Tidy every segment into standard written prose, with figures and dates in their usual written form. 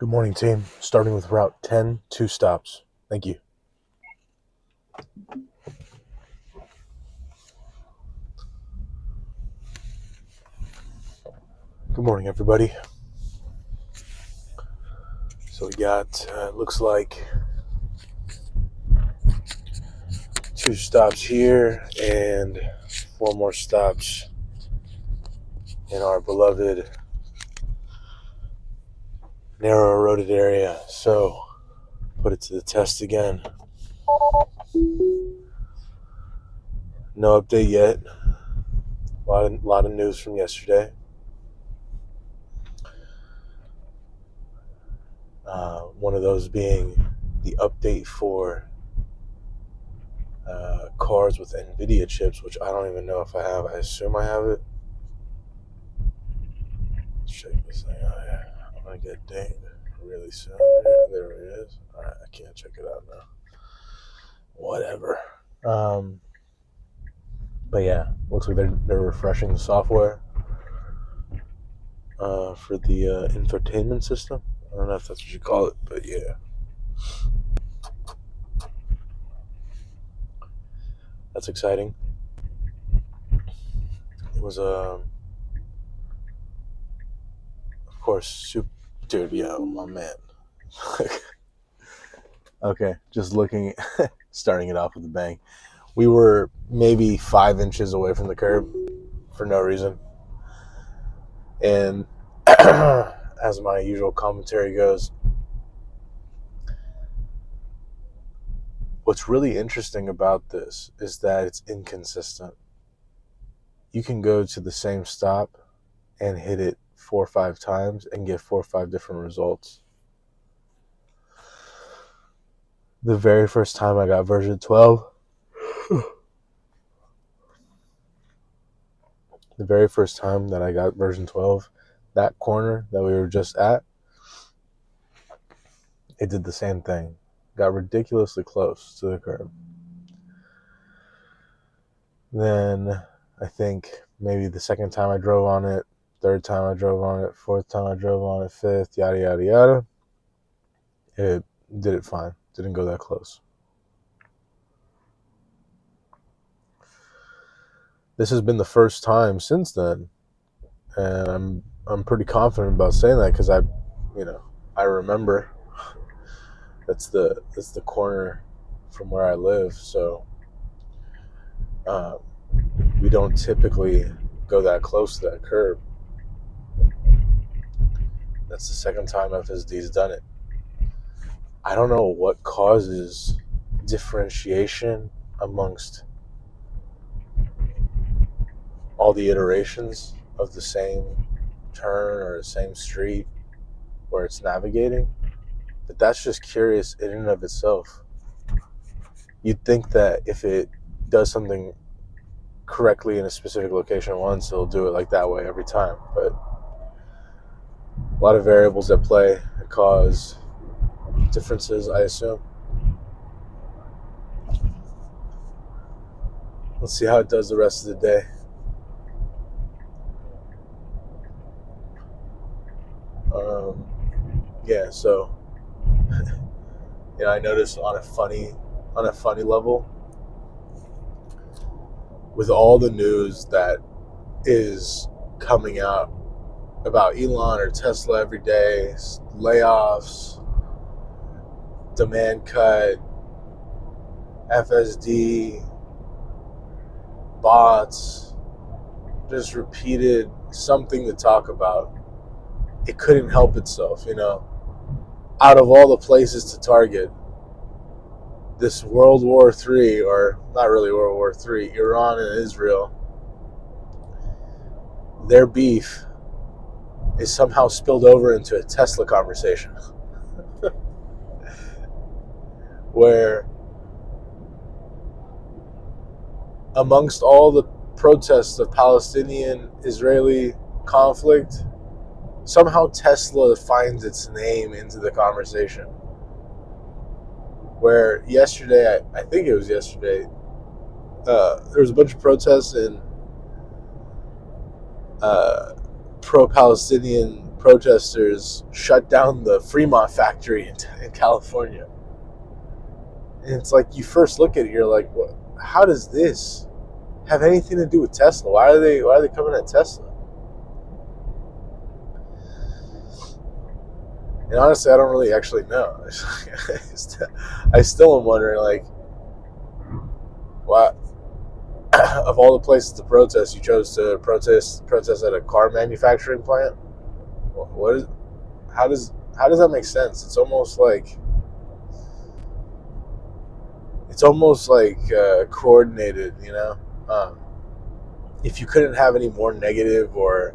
Good morning, team. Starting with route 10, 2 stops. Thank you. Good morning, everybody. So we got, looks like 2 stops here and 4 more stops in our beloved narrow eroded area. So put it to the test again. No update yet. A lot of news from yesterday. One of those being the update for cars with NVIDIA chips, which I don't even know if I have. I assume I have it. Let's check this thing out here. I'm going to get dinged really soon. There it is. All right, I can't check it out now. Whatever. But yeah, looks like they're refreshing the software for the infotainment system. I don't know if that's what you call it, but yeah. That's exciting. It was, of course, dude, yeah, my man. Okay, just looking, starting it off with a bang. We were maybe 5 inches away from the curb for no reason. And as my usual commentary goes, what's really interesting about this is that it's inconsistent. You can go to the same stop and hit it 4 or 5 times and get 4 or 5 different results. The very first time I got version 12, that corner that we were just at, it did the same thing. Got ridiculously close to the curb. Then I think maybe the second time I drove on it, third time I drove on it, fourth time I drove on it, fifth, yada, yada, yada. It did it fine. Didn't go that close. This has been the first time since then, and I'm pretty confident about saying that because I remember that's the corner from where I live. So we don't typically go that close to that curb. That's the second time FSD's done it. I don't know what causes differentiation amongst all the iterations of the same turn or the same street where it's navigating, but that's just curious in and of itself. You'd think that if it does something correctly in a specific location once, it'll do it like that way every time, but a lot of variables at play that cause differences, I assume. Let's see how it does the rest of the day. Yeah, so I noticed on a funny level, with all the news that is coming out about Elon or Tesla every day, layoffs, demand cut, FSD, bots, just repeated something to talk about. It couldn't help itself, Out of all the places to target, this World War III, or not really World War III, Iran and Israel, their beef is somehow spilled over into a Tesla conversation. Where amongst all the protests of Palestinian-Israeli conflict, somehow Tesla finds its name into the conversation. Where yesterday, I think it was yesterday, there was a bunch of protests in pro-Palestinian protesters shut down the Fremont factory in California. And it's like, you first look at it, you're like, what? How does this have anything to do with Tesla? Why are they coming at Tesla? And honestly, I don't really actually know. I still am wondering, like, why, of all the places to protest, you chose to protest at a car manufacturing plant. What is? How does that make sense? It's almost like coordinated, you know. If you couldn't have any more negative or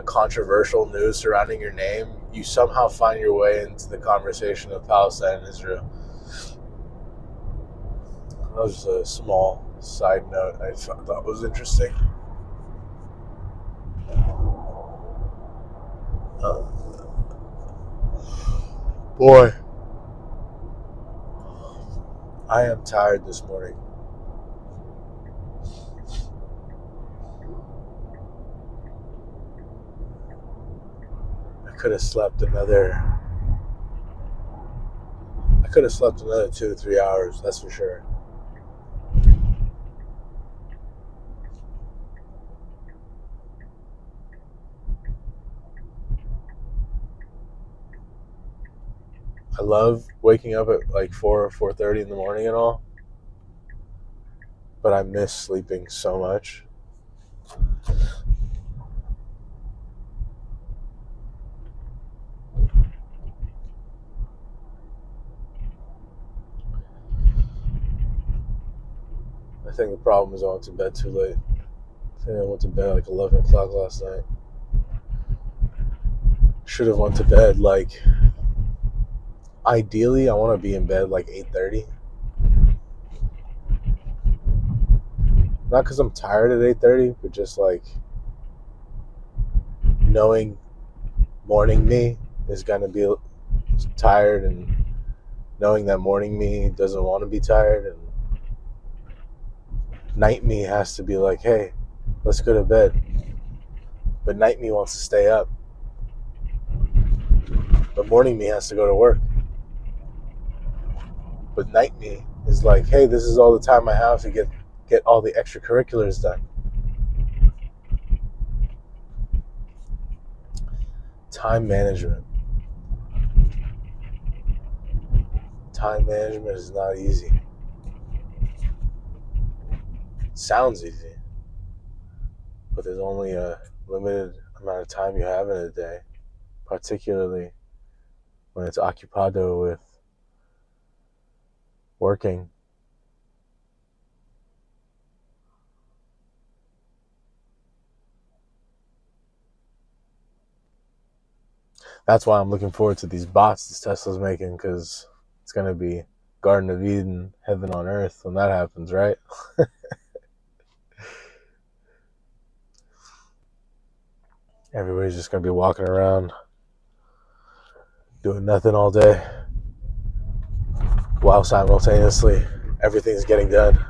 controversial news surrounding your name, you somehow find your way into the conversation of Palestine and Israel. That was just a small side note I thought was interesting. Boy, I am tired this morning. I could have slept another 2 to 3 hours, that's for sure. I love waking up at like 4:30 in the morning and all, but I miss sleeping so much. I think the problem is I went to bed too late. I think I went to bed like 11 o'clock last night. Should have went to bed like, ideally I want to be in bed like 8:30. Not because I'm tired at 8:30, but just like knowing morning me is going to be tired, and knowing that morning me doesn't want to be tired, and night me has to be like, hey, let's go to bed. But night me wants to stay up. But morning me has to go to work. But night me is like, hey, this is all the time I have to get all the extracurriculars done. Time management. Time management is not easy. It sounds easy, but there's only a limited amount of time you have in a day, particularly when it's occupado with working. That's why I'm looking forward to these bots this Tesla's making, because it's going to be Garden of Eden, heaven on earth when that happens, right? Everybody's just going to be walking around doing nothing all day while simultaneously everything's getting done.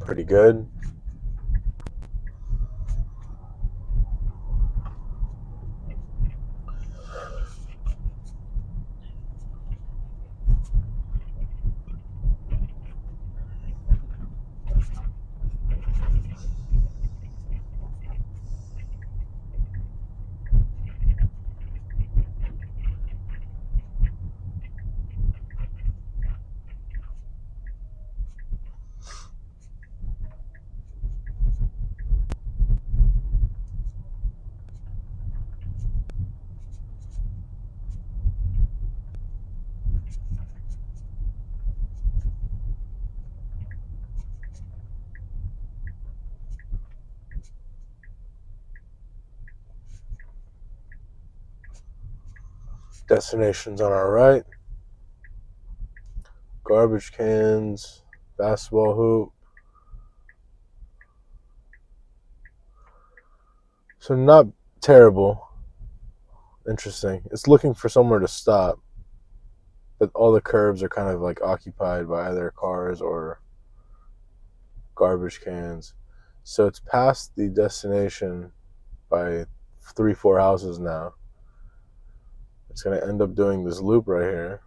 Pretty good. Destinations on our right. Garbage cans, basketball hoop. So not terrible. Interesting. It's looking for somewhere to stop, but all the curbs are kind of like occupied by either cars or garbage cans. So it's past the destination by 3-4 houses now. It's going to end up doing this loop right here.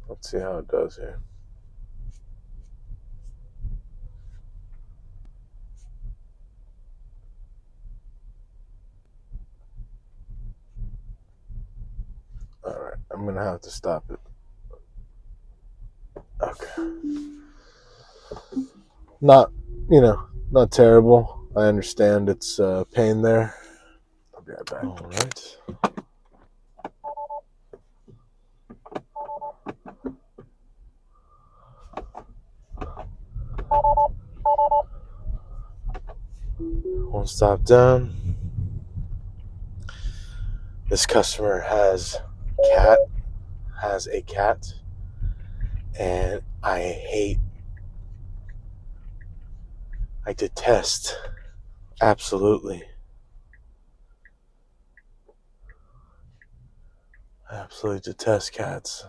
Let's see how it does here. All right, I'm going to have to stop it. Okay. Not terrible. I understand it's pain there. I'll be right back. All right. One stop down. This customer has a cat, and I detest, absolutely detest cats.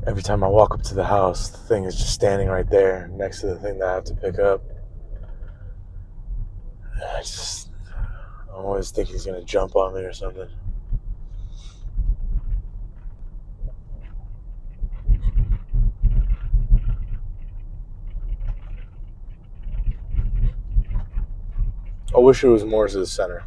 Every time I walk up to the house, the thing is just standing right there next to the thing that I have to pick up. I always think he's going to jump on me or something. I wish it was more to the center.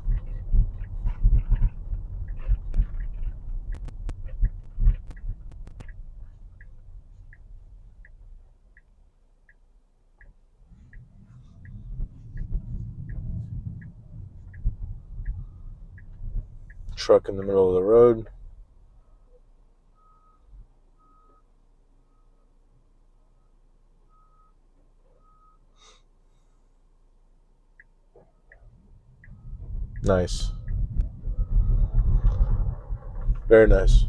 Truck in the middle of the road. Nice. Very nice.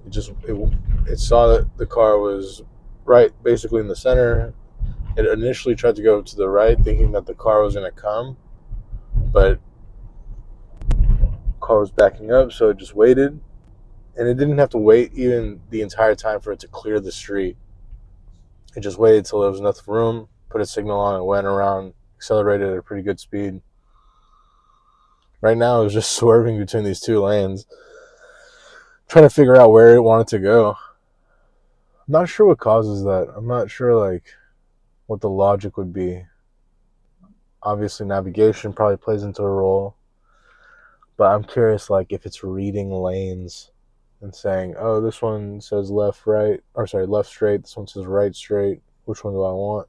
It saw that the car was right basically in the center. It initially tried to go to the right thinking that the car was going to come, but the car was backing up, so it just waited. And it didn't have to wait even the entire time for it to clear the street. It just waited till there was enough room, put a signal on, and went around, accelerated at a pretty good speed. Right now, it was just swerving between these two lanes, trying to figure out where it wanted to go. I'm not sure what causes that. I'm not sure what the logic would be. Obviously, navigation probably plays into a role, but I'm curious if it's reading lanes and saying, oh, this one says left straight, this one says right straight, which one do I want?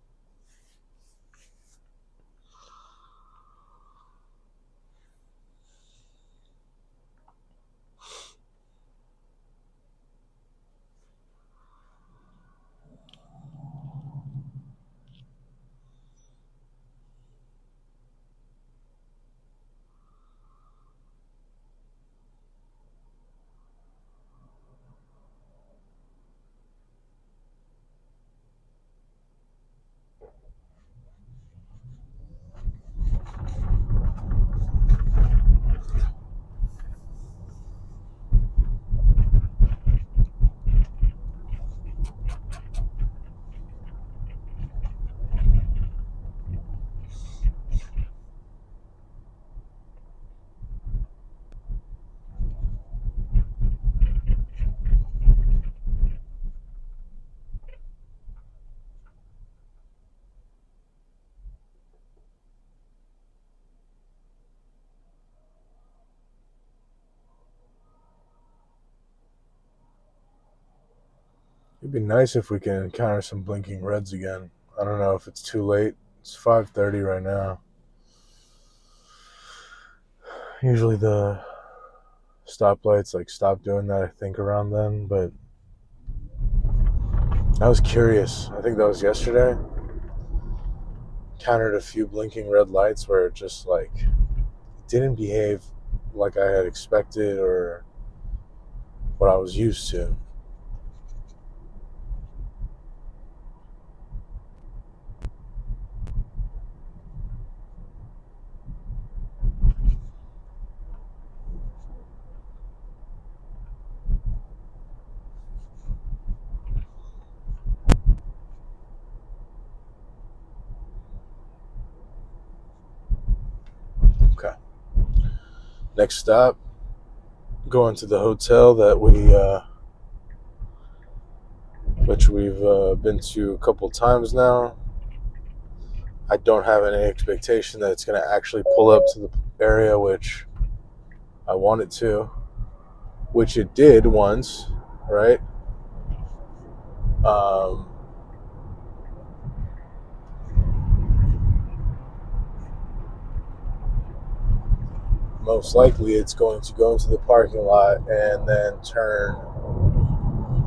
It'd be nice if we can encounter some blinking reds again. I don't know if it's too late. It's 5:30 right now. Usually the stoplights like stopped doing that, I think, around then. But I was curious. I think that was yesterday. Countered a few blinking red lights where it just like didn't behave like I had expected or what I was used to. Okay. Next stop, going to the hotel that which we've been to a couple times now. I don't have any expectation that it's going to actually pull up to the area which I want it to, which it did once, right? Um, Most likely it's going to go into the parking lot and then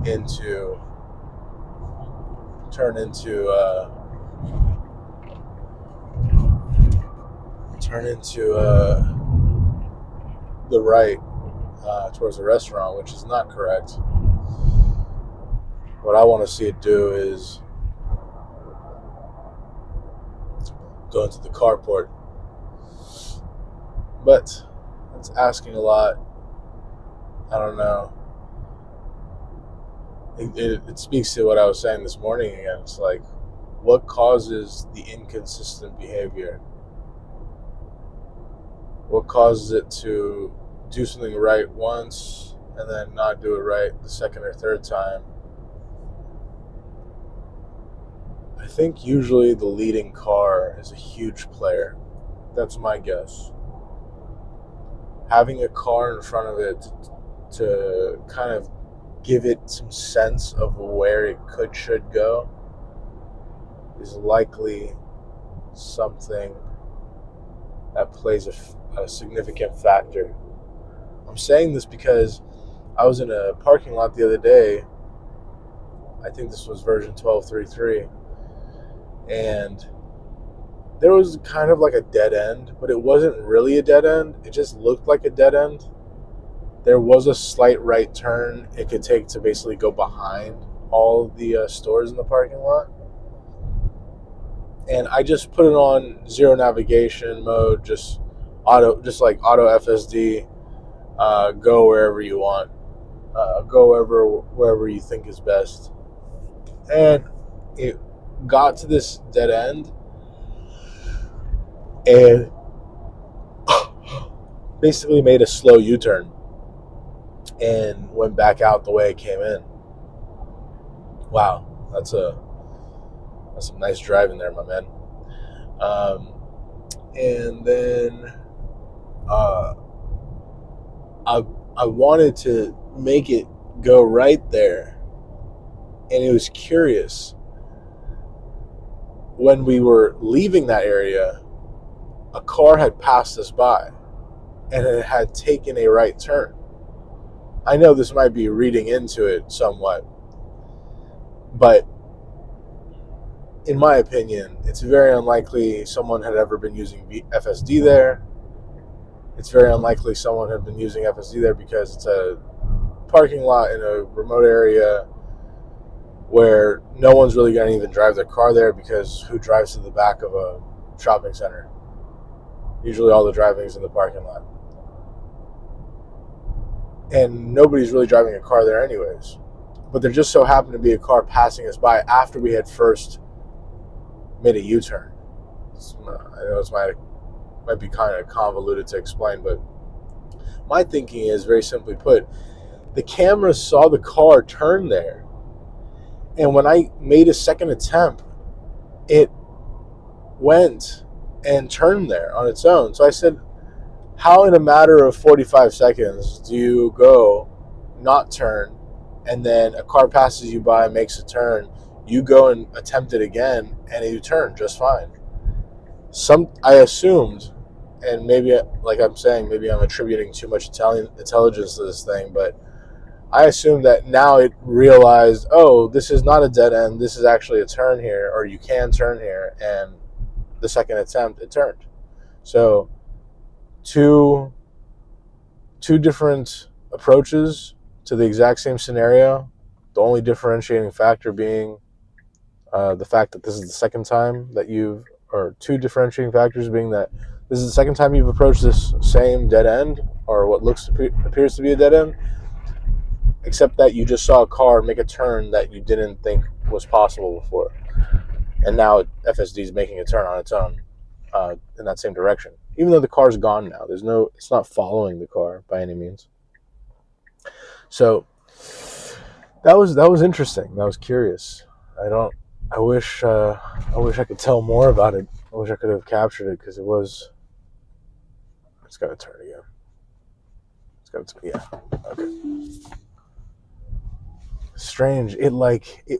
into turn into the right towards the restaurant, which is not correct. What I want to see it do is go into the carport, but it's asking a lot. I don't know. It speaks to what I was saying this morning again. It's like, what causes the inconsistent behavior? What causes it to do something right once and then not do it right the second or third time? I think usually the leading car is a huge player. That's my guess. Having a car in front of it to kind of give it some sense of where it should go is likely something that plays a significant factor. I'm saying this because I was in a parking lot the other day. I think this was version 12.3.3, and there was kind of like a dead end, but it wasn't really a dead end. It just looked like a dead end. There was a slight right turn it could take to basically go behind all the stores in the parking lot. And I just put it on zero navigation mode, just like auto FSD. Go wherever you want. Go wherever you think is best. And it got to this dead end and basically made a slow U-turn and went back out the way it came in. Wow, that's some nice driving there, my man. And then I wanted to make it go right there, and it was curious. When we were leaving that area, a car had passed us by, and it had taken a right turn. I know this might be reading into it somewhat, but in my opinion, it's very unlikely someone had ever been using FSD there. It's very unlikely someone had been using FSD there because it's a parking lot in a remote area where no one's really going to even drive their car there, because who drives to the back of a shopping center? Usually all the driving is in the parking lot. And nobody's really driving a car there anyways. But there just so happened to be a car passing us by after we had first made a U-turn. I know it might be kind of convoluted to explain, but my thinking is, very simply put, the camera saw the car turn there, and when I made a second attempt, it went and turned there on its own. So I said, how in a matter of 45 seconds do you go, not turn, and then a car passes you by, makes a turn, you go and attempt it again, and you turn just fine? I assumed and maybe, like I'm saying, maybe I'm attributing too much intelligence to this thing, but I assume that now it realized, oh, this is not a dead end. This is actually a turn here, or you can turn here. And the second attempt, it turned. So two different approaches to the exact same scenario. The only differentiating factor being the fact that this is the second time that or two differentiating factors being that this is the second time you've approached this same dead end, or what appears to be a dead end, except that you just saw a car make a turn that you didn't think was possible before, and now FSD is making a turn on its own in that same direction, even though the car's gone now. It's not following the car by any means. So that was interesting. That was curious. I wish I could tell more about it. I wish I could have captured it, because it's got to turn again. It's got to, yeah. Okay. Strange. It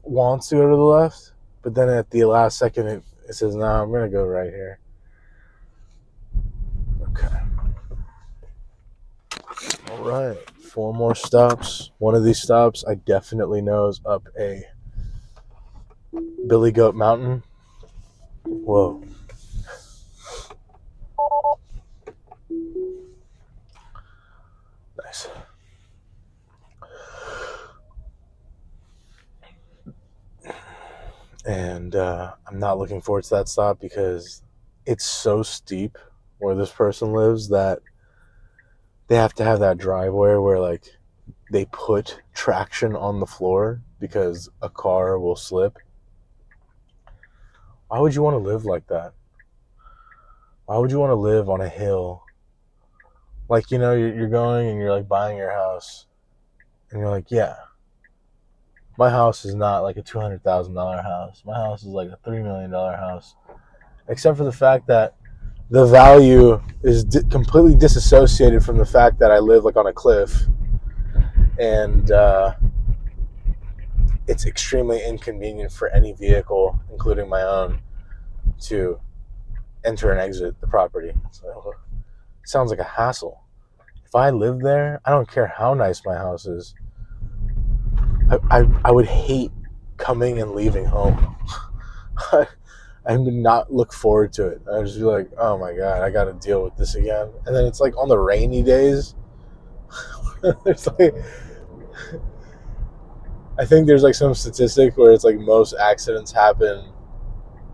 wants to go to the left, but then at the last second it says, "No, I'm gonna go right here." Okay. All right. 4 more stops. One of these stops I definitely know is up a Billy Goat Mountain. Whoa. Nice. And I'm not looking forward to that stop, because it's so steep where this person lives that they have to have that driveway where they put traction on the floor because a car will slip. Why would you want to live like that? Why would you want to live on a hill? You're going and you're buying your house, and you're yeah, my house is not a $200,000 house. My house is a $3 million house, except for the fact that the value is completely disassociated from the fact that I live on a cliff, and it's extremely inconvenient for any vehicle, including my own, to enter and exit the property. So it sounds like a hassle. If I lived there, I don't care how nice my house is, I would hate coming and leaving home. I would not look forward to it. I'd just be like, oh my God, I got to deal with this again. And then it's on the rainy days, it's I think there's some statistic where it's most accidents happen,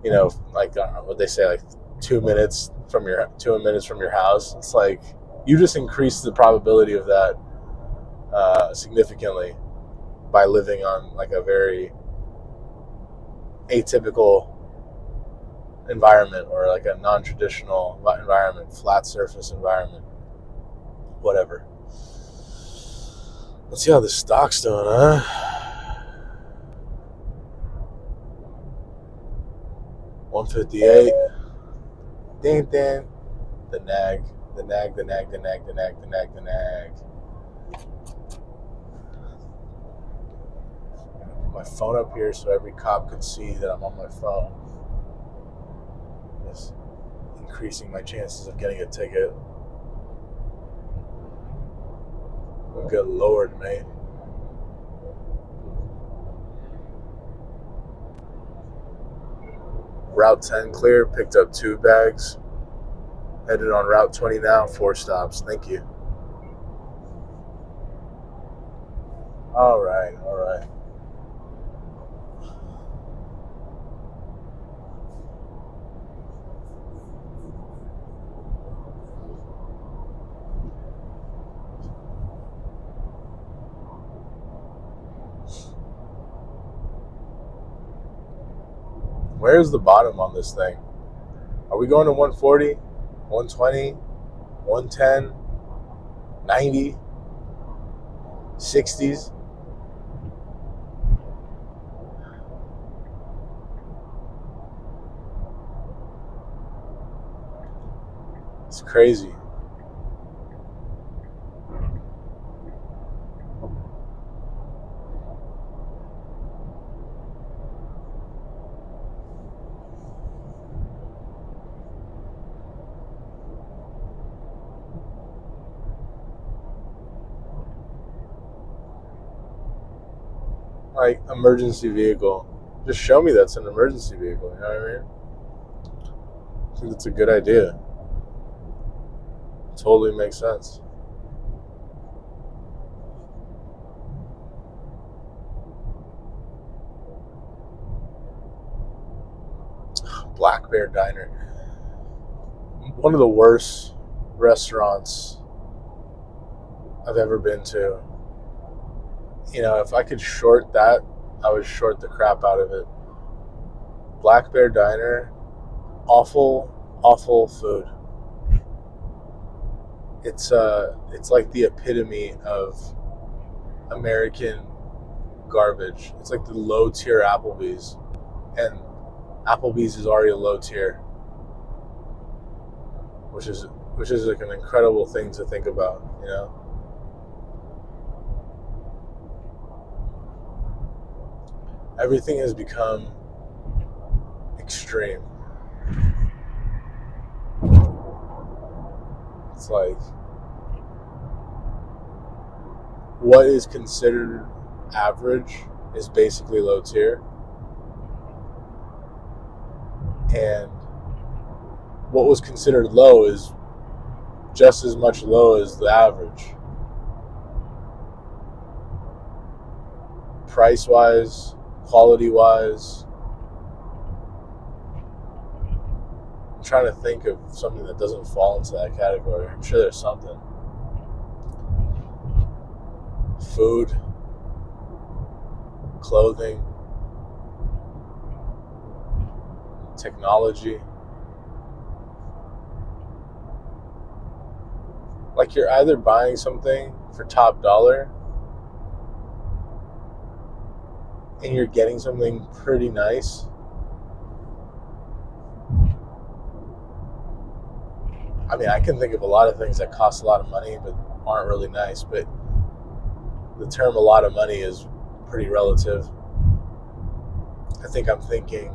I don't know what they say, 2 minutes from your house. It's you just increase the probability of that significantly by living on a very atypical environment, or a non-traditional environment, flat surface environment, whatever. Let's see how this stock's doing, huh? $158. Ding ding. The nag. The nag, the nag, the nag, the nag, the nag, the nag. Put my phone up here so every cop can see that I'm on my phone. Just increasing my chances of getting a ticket. Good Lord, mate. Route 10 clear, picked up 2 bags. Headed on Route 20 now, 4 stops. Thank you. All right. Where's the bottom on this thing? Are we going to 140, 120, 110, 90, 60s? It's crazy. Like, emergency vehicle. Just show me that's an emergency vehicle, you know what I mean? I think that's a good idea. Totally makes sense. Black Bear Diner. One of the worst restaurants I've ever been to. You know, if I could short that, I would short the crap out of it. Black Bear Diner, awful, awful food. It's like the epitome of American garbage. It's like the low tier Applebee's, and Applebee's is already a low tier, which is like an incredible thing to think about, you know. Everything has become extreme. It's like, what is considered average is basically low tier, and what was considered low is just as much low as the average. Price wise, quality wise. I'm trying to think of something that doesn't fall into that category. I'm sure there's something. Food, clothing, technology. Like, you're either buying something for top dollar and you're getting something pretty nice. I mean, I can think of a lot of things that cost a lot of money but aren't really nice, but the term a lot of money is pretty relative. I think I'm thinking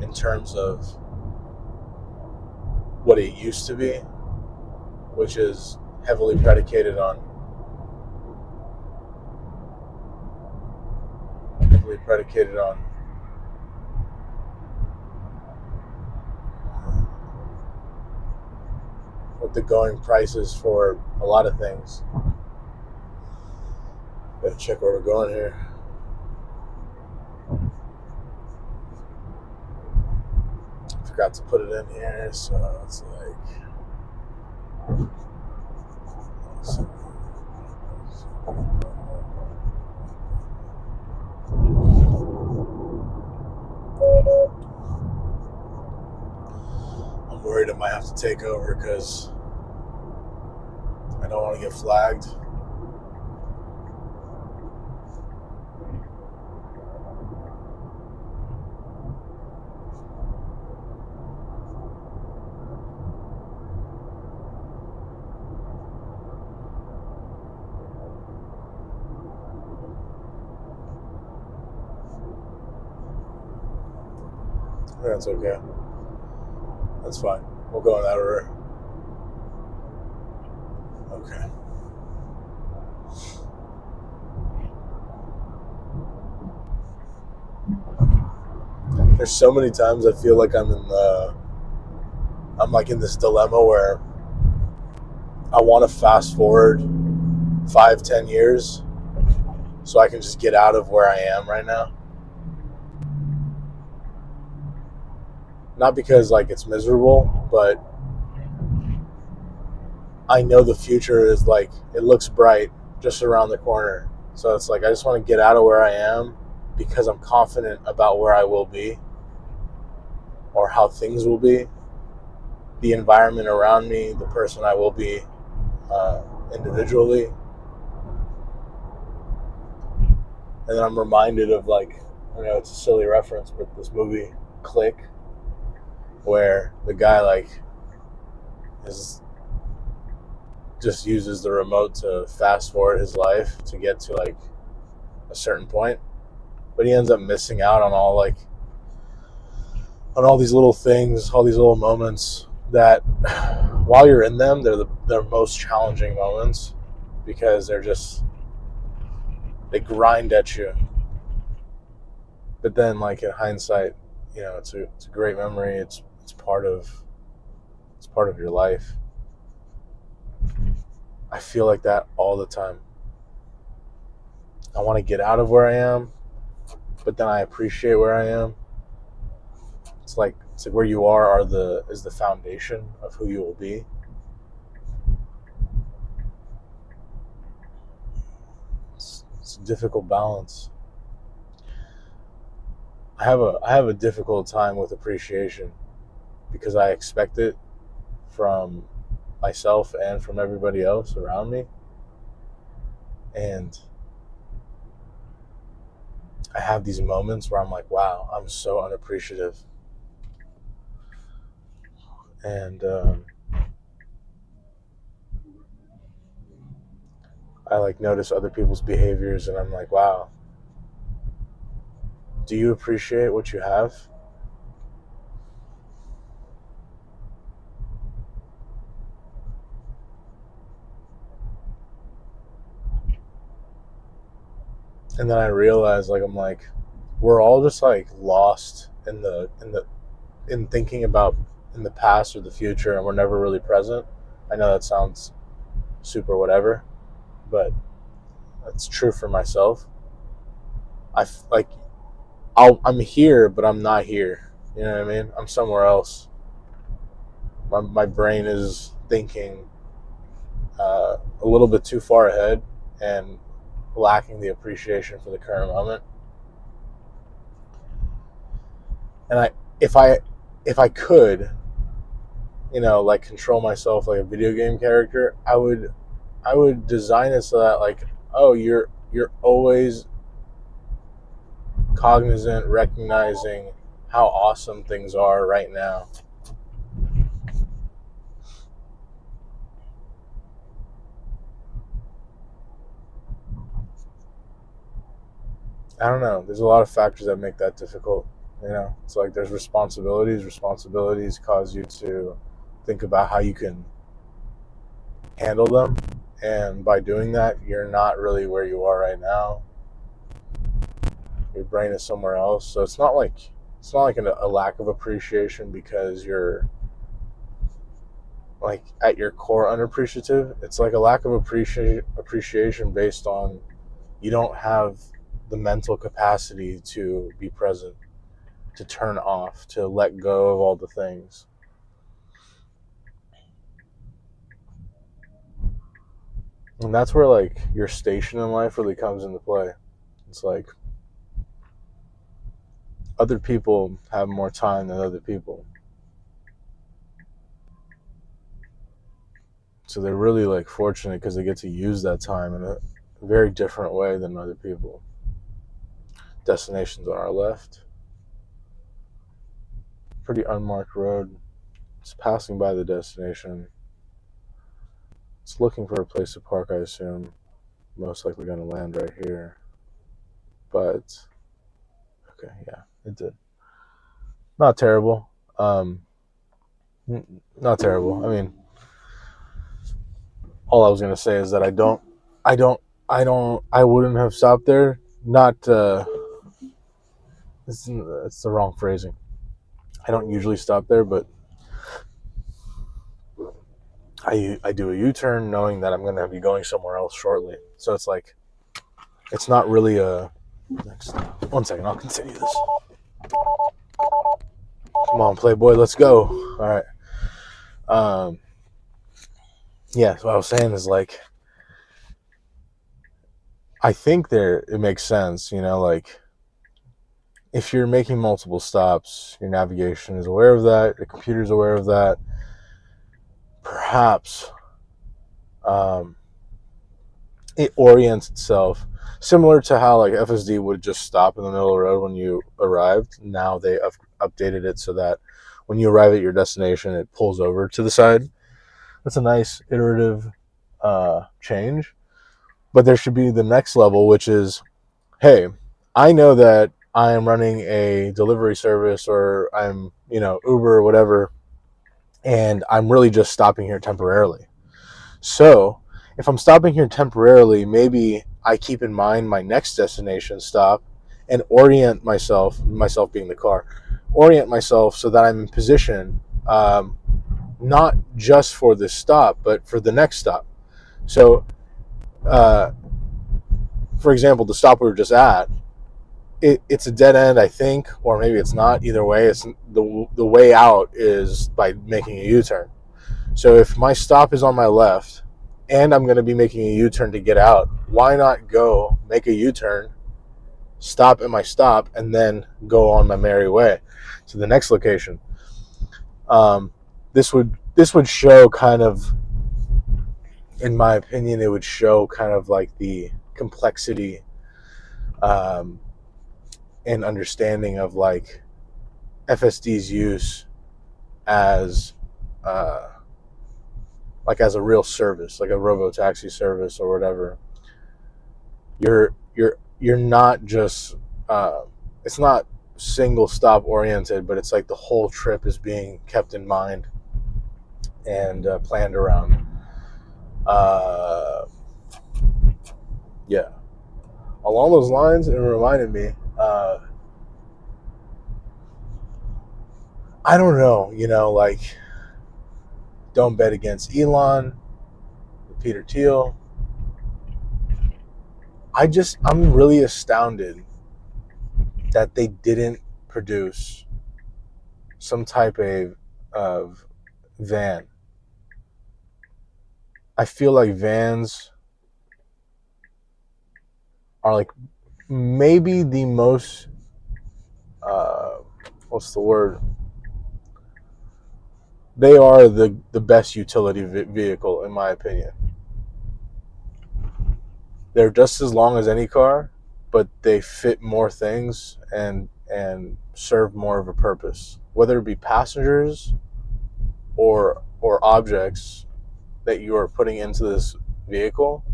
in terms of what it used to be, which is heavily predicated on what the going price is for a lot of things. Better check where we're going here. Forgot to put it in here, so it's like, I'm worried I might have to take over because I don't want to get flagged. That's okay. That's fine. We'll go in that order. Okay. There's so many times I feel like I'm like in this dilemma where I want to fast forward 5-10 years so I can just get out of where I am right now. Not because like it's miserable, but I know the future is like, it looks bright just around the corner. So it's like, I just want to get out of where I am because I'm confident about where I will be or how things will be, the environment around me, the person I will be individually. And then I'm reminded of, like, I know it's a silly reference, but this movie Click, where the guy like just uses the remote to fast forward his life to get to like a certain point, but he ends up missing out on all these little things, all these little moments that, while you're in them, they're most challenging moments because they grind at you. But then, like, in hindsight, it's a great memory. It's part of your life. I feel like that all the time. I want to get out of where I am, but then I appreciate where I am. It's like where you are is the foundation of who you will be. It's a difficult balance. I have a difficult time with appreciation because I expect it from myself and from everybody else around me. And I have these moments where I'm like, wow, I'm so unappreciative. And I like notice other people's behaviors and I'm like, wow, do you appreciate what you have? And then I realize, like, I'm like, we're all just like lost in thinking about in the past or the future, and we're never really present. I know that sounds super whatever, but that's true for myself. Like, I'm here, but I'm not here. You know what I mean? I'm somewhere else. My brain is thinking a little bit too far ahead and lacking the appreciation for the current moment. And if I could, like, control myself like a video game character, I would design it so that, like, oh, you're always cognizant, recognizing how awesome things are right now. I don't know. There's a lot of factors that make that difficult. It's like there's responsibilities. Responsibilities cause you to think about how you can handle them. And by doing that, you're not really where you are right now. Your brain is somewhere else. So it's not like a lack of appreciation because you're, like, at your core unappreciative. It's like a lack of appreciation based on you don't have the mental capacity to be present, to turn off, to let go of all the things. And that's where, like, your station in life really comes into play. It's like other people have more time than other people. So they're really, like, fortunate because they get to use that time in a very different way than other people. Destinations on our left. Pretty unmarked road. It's passing by the destination. It's looking for a place to park, I assume. Most likely going to land right here. But, okay, yeah, it did. Not terrible. Not terrible. I mean, all I was going to say is that I wouldn't have stopped there. Not, it's the wrong phrasing. I don't usually stop there, but I do a U-turn knowing that I'm going to be going somewhere else shortly. So it's like, it's not really a... Next, 1 second, I'll continue this. Come on, Playboy, let's go. All right. Yeah, so what I was saying is, like, I think it makes sense, like, if you're making multiple stops, your navigation is aware of that, the computer's aware of that. Perhaps it orients itself similar to how, like, FSD would just stop in the middle of the road when you arrived. Now they updated it so that when you arrive at your destination, it pulls over to the side. That's a nice iterative change. But there should be the next level, which is, hey, I know that I am running a delivery service, or I'm, Uber or whatever, and I'm really just stopping here temporarily. So if I'm stopping here temporarily, maybe I keep in mind my next destination stop and orient myself being the car, orient myself so that I'm in position, not just for this stop, but for the next stop. So, for example, the stop we were just at, it's a dead end, I think, or maybe it's not. Either way, it's the way out is by making a U-turn. So if my stop is on my left and I'm going to be making a U-turn to get out, why not go make a U-turn, stop at my stop, and then go on my merry way to the next location? This would show kind of, in my opinion, it would show kind of like the complexity and understanding of like FSD's use as like as a real service, like a robo taxi service or whatever. You're not just it's not single stop oriented, but it's like the whole trip is being kept in mind and planned around. Yeah, along those lines, it reminded me. I don't know, like, don't bet against Elon, Peter Thiel. I'm really astounded that they didn't produce some type of van. I feel like vans are like maybe the most uh, what's the word? They are the best utility vehicle in my opinion. They're just as long as any car, but they fit more things and serve more of a purpose, whether it be passengers or objects that you are putting into this vehicle.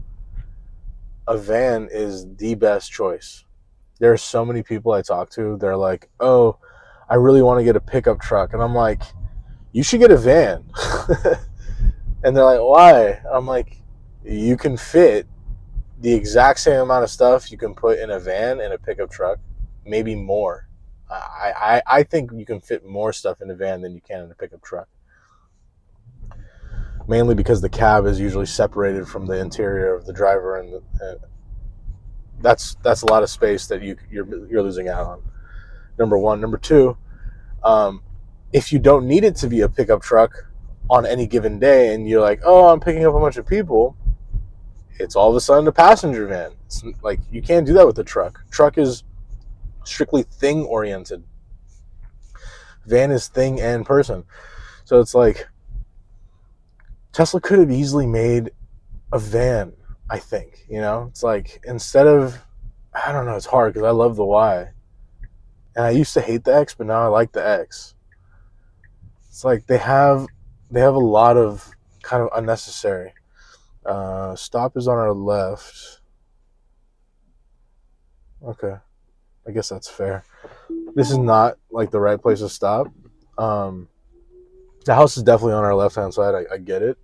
A van is the best choice. There are so many people I talk to, they're like, oh, I really want to get a pickup truck. And I'm like, you should get a van. And they're like, why? I'm like, you can fit the exact same amount of stuff you can put in a van and a pickup truck, maybe more. I think you can fit more stuff in a van than you can in a pickup truck. Mainly because the cab is usually separated from the interior of the driver, and that's a lot of space that you're losing out on. Number one. Number two, if you don't need it to be a pickup truck on any given day, and you're like, oh, I'm picking up a bunch of people, it's all of a sudden a passenger van. It's like, you can't do that with a truck. Truck is strictly thing oriented. Van is thing and person. So it's like Tesla could have easily made a van, I think. It's like, instead of, I don't know, it's hard because I love the Y. And I used to hate the X, but now I like the X. It's like they have a lot of kind of unnecessary. Stop is on our left. Okay, I guess that's fair. This is not like the right place to stop. The house is definitely on our left hand side. I get it,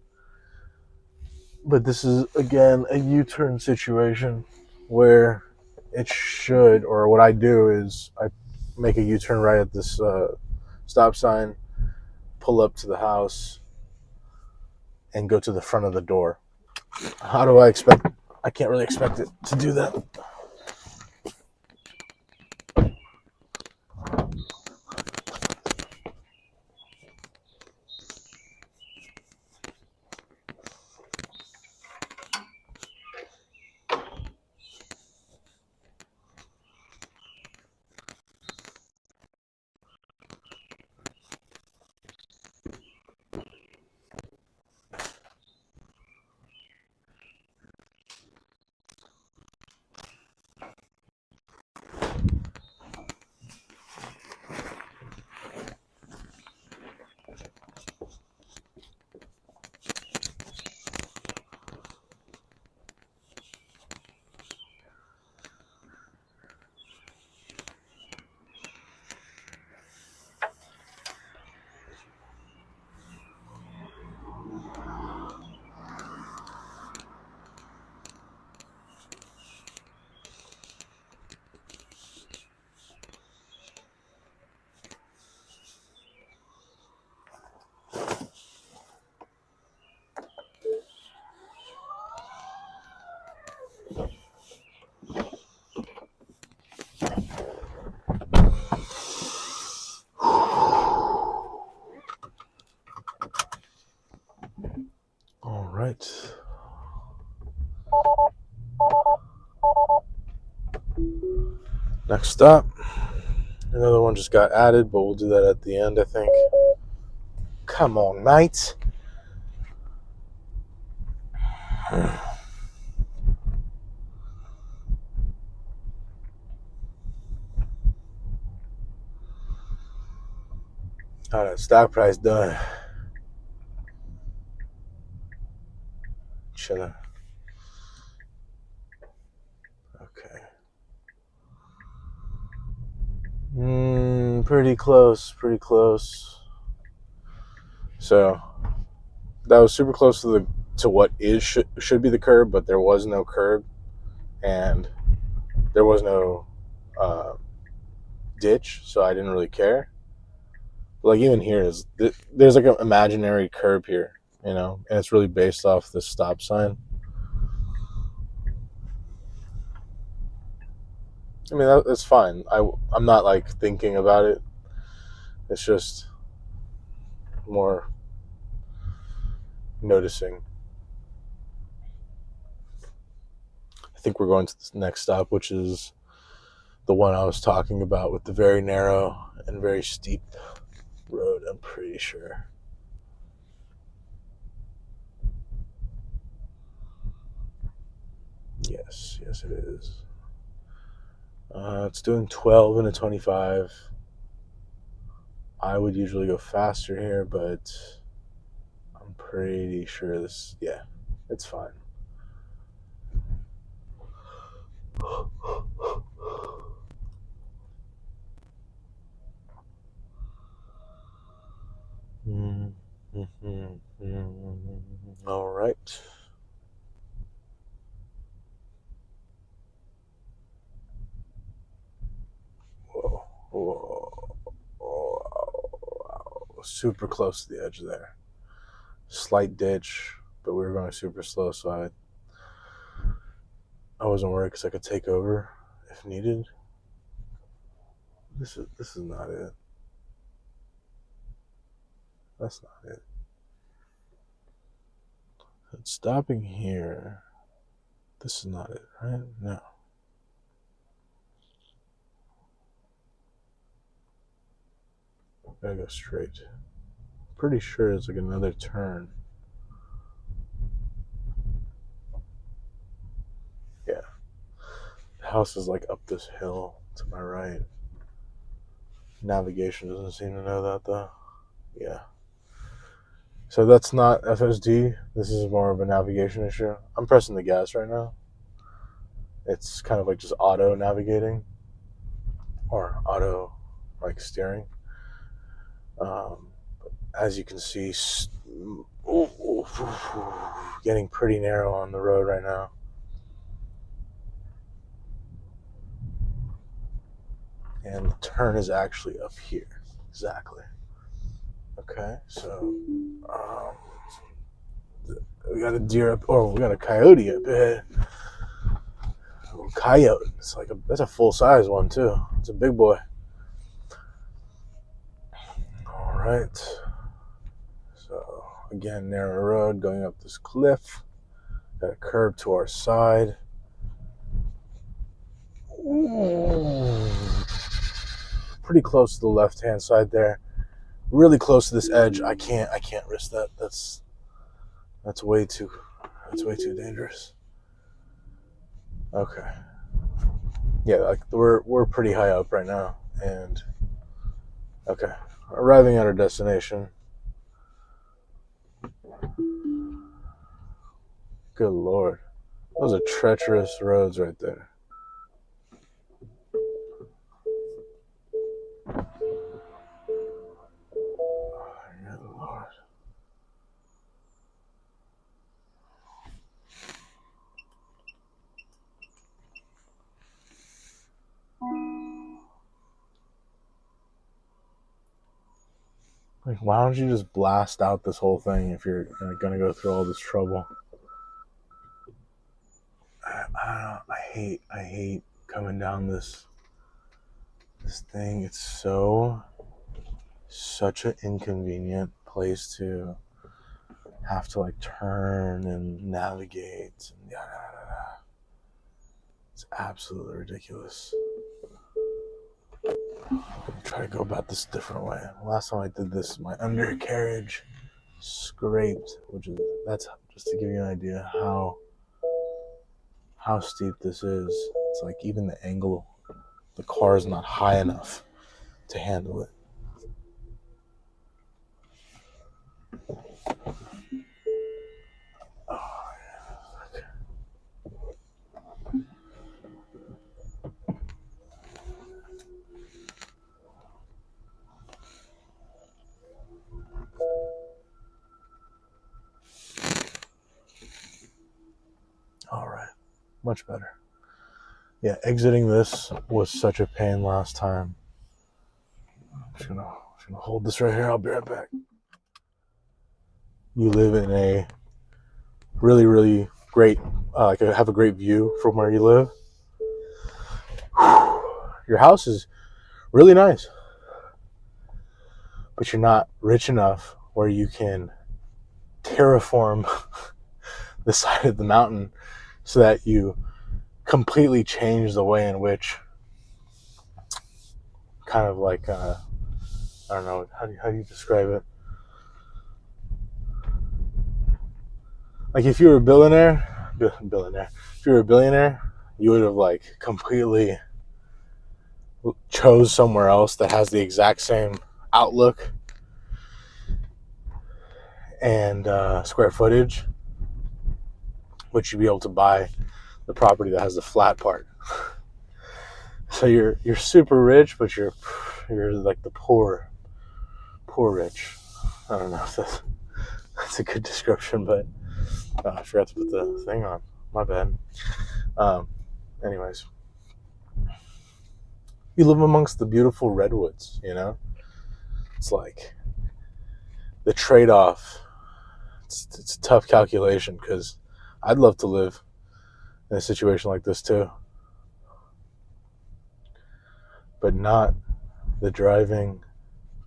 but this is again a U-turn situation where it should, or what I do is I make a U-turn right at this stop sign, pull up to the house, and go to the front of the door. How do I expect? I can't really expect it to do that. right. Next up, another one just got added, but we'll do that at the end, I think. Come on, mate. All right, stock price done. Chilling. Okay. Pretty close. So that was super close to what should be the curb, but there was no curb, and there was no ditch, so I didn't really care. Like even here there's like an imaginary curb here, and it's really based off the stop sign. I mean that's fine. I'm not like thinking about it. It's just more noticing. I think we're going to the next stop, which is the one I was talking about with the very narrow and very steep road, I'm pretty sure. Yes, it is. It's doing 12 and a 25. I would usually go faster here, but I'm pretty sure it's fine. All right. Whoa. Super close to the edge there. Slight ditch, but we were going super slow, so I wasn't worried because I could take over if needed. This is not it. That's not it. It's stopping here. This is not it, right? No. Gotta go straight. Pretty sure it's like another turn. Yeah. The house is like up this hill to my right. Navigation doesn't seem to know that though. Yeah. So that's not FSD. This is more of a navigation issue. I'm pressing the gas right now. It's kind of like just auto navigating or auto like steering. As you can see, getting pretty narrow on the road right now. And the turn is actually up here. Exactly. Okay, so we got a deer up, or we got a coyote up ahead. Coyote. That's a full size one too. It's a big boy. All right. So again, narrow road going up this cliff. Got a curb to our side. Ooh. Pretty close to the left-hand side there. Really close to this edge. I can't risk that. That's way too dangerous. Okay. Yeah, like we're pretty high up right now, and okay, arriving at our destination. Good Lord, those are treacherous roads right there. Good Lord. Like, why don't you just blast out this whole thing if you're gonna go through all this trouble? I hate coming down this thing. It's such an inconvenient place to have to like turn and navigate. And it's absolutely ridiculous. I'm gonna try to go about this a different way. Last time I did this, my undercarriage scraped, that's just to give you an idea how steep this is. It's like even the angle, the car is not high enough to handle it. All right, much better. Yeah, exiting this was such a pain last time. I'm just gonna hold this right here. I'll be right back. You live in a really, really great, have a great view from where you live. Your house is really nice, but you're not rich enough where you can terraform the side of the mountain so that you completely change the way in which kind of like I don't know, how do you describe it? Like if you were a billionaire, if you were a billionaire, you would have like completely chose somewhere else that has the exact same outlook and square footage, but you'd be able to buy the property that has the flat part. So you're super rich, but you're like the poor rich. I don't know if that's a good description, but I forgot to put the thing on. My bad. Anyways, you live amongst the beautiful redwoods, you know? It's like the trade-off. It's a tough calculation because I'd love to live in a situation like this too. But not the driving,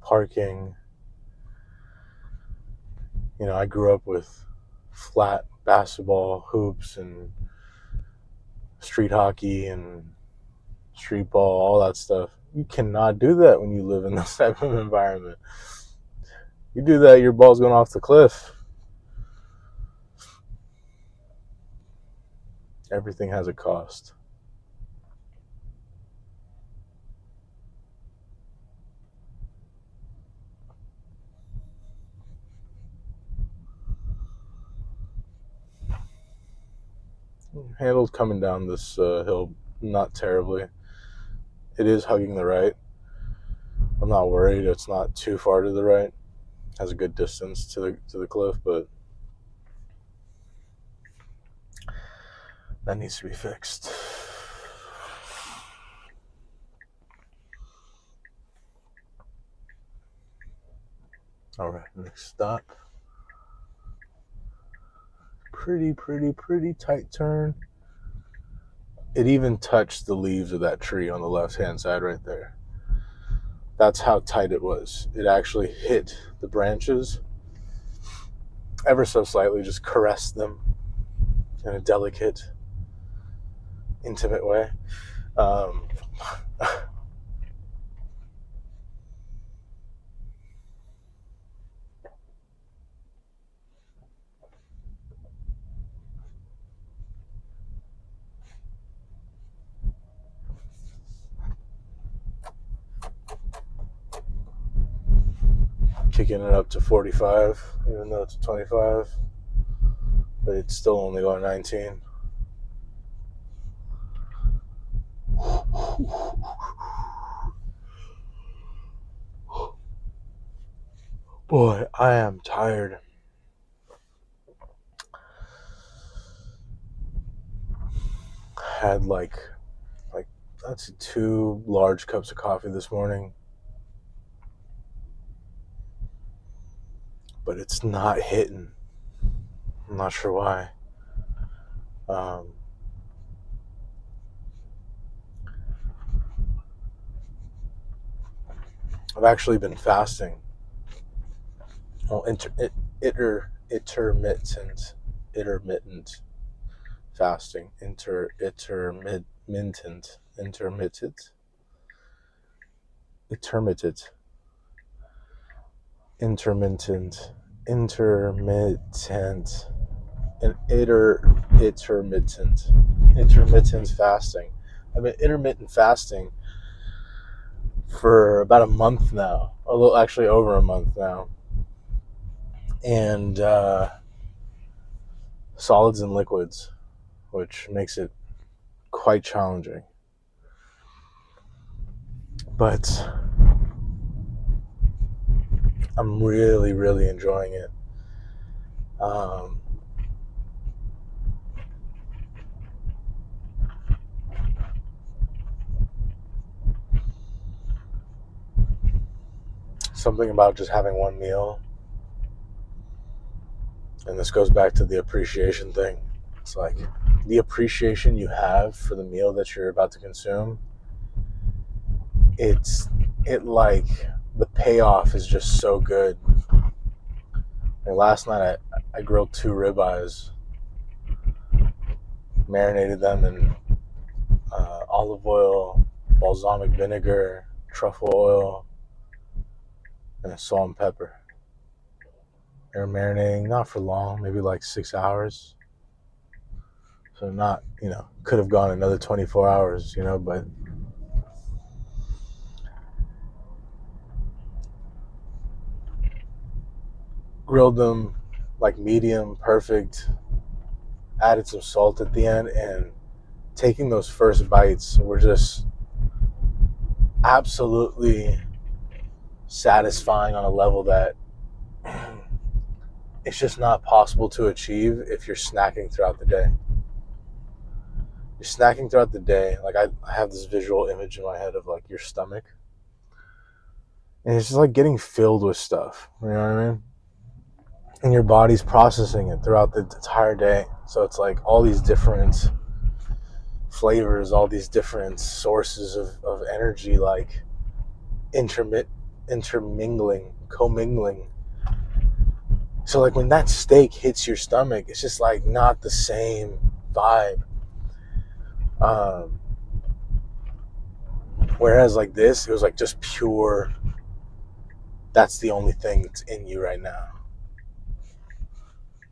parking. You know, I grew up with flat basketball hoops and street hockey and street ball, all that stuff. You cannot do that when you live in this type of environment. You do that, your ball's going off the cliff. Everything has a cost. Handled coming down this hill not terribly. It is hugging the right. I'm not worried. It's not too far to the right. Has a good distance to the cliff, but that needs to be fixed. All right, next stop. Pretty tight turn. It even touched the leaves of that tree on the left-hand side right there. That's how tight it was. It actually hit the branches ever so slightly, just caressed them in a delicate, intimate way. Kicking it up to 45, even though it's 25, but it's still only going 19. Boy, I am tired. Had like that's 2 large cups of coffee this morning, but it's not hitting. I'm not sure why. I've actually been fasting. Well, intermittent fasting, intermittent, and intermittent fasting. I've been intermittent fasting for about a month now, a little, actually over a month now, and solids and liquids, which makes it quite challenging. But I'm really, really enjoying it. Something about just having one meal, and this goes back to the appreciation thing. It's like the appreciation you have for the meal that you're about to consume. It like the payoff is just so good. Like last night I grilled 2 ribeyes, marinated them in olive oil, balsamic vinegar, truffle oil, and salt and pepper. They were marinating not for long, maybe like 6 hours. So not, could have gone another 24 hours, but grilled them like medium, perfect, added some salt at the end, and taking those first bites were just absolutely satisfying on a level that it's just not possible to achieve if you're snacking throughout the day. You're snacking throughout the day. Like I have this visual image in my head of like your stomach, and it's just like getting filled with stuff. You know what I mean? And your body's processing it throughout the entire day. So it's like all these different flavors, all these different sources of energy, like commingling. So like when that steak hits your stomach, it's just like not the same vibe. Whereas like this, it was like just pure, that's the only thing that's in you right now.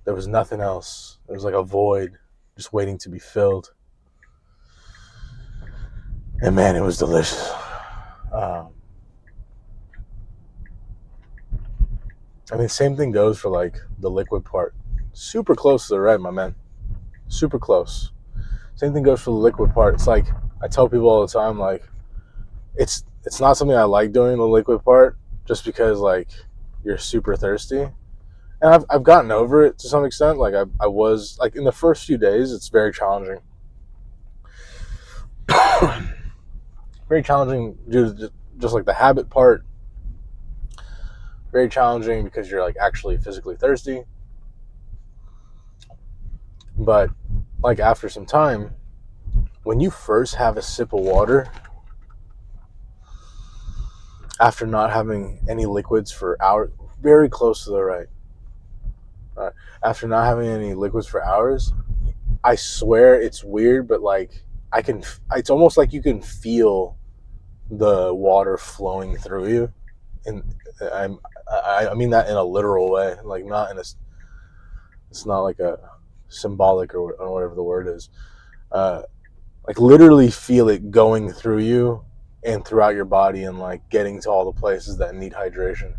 There was nothing else. There was like a void just waiting to be filled. And man, it was delicious. I mean, same thing goes for like the liquid part. Super close to the red, my man. Super close. Same thing goes for the liquid part. It's like I tell people all the time, like it's not something I like doing, the liquid part, just because like you're super thirsty. And I've gotten over it to some extent. Like I was like in the first few days, it's very challenging. Very challenging due to just like the habit part. Very challenging because you're like actually physically thirsty. But like after some time, when you first have a sip of water, after not having any liquids for hours, very close to the right. After not having any liquids for hours, I swear it's weird, but like it's almost like you can feel the water flowing through you. And I mean that in a literal way, like not in it's not like a symbolic or whatever the word is. Like literally feel it going through you and throughout your body and like getting to all the places that need hydration.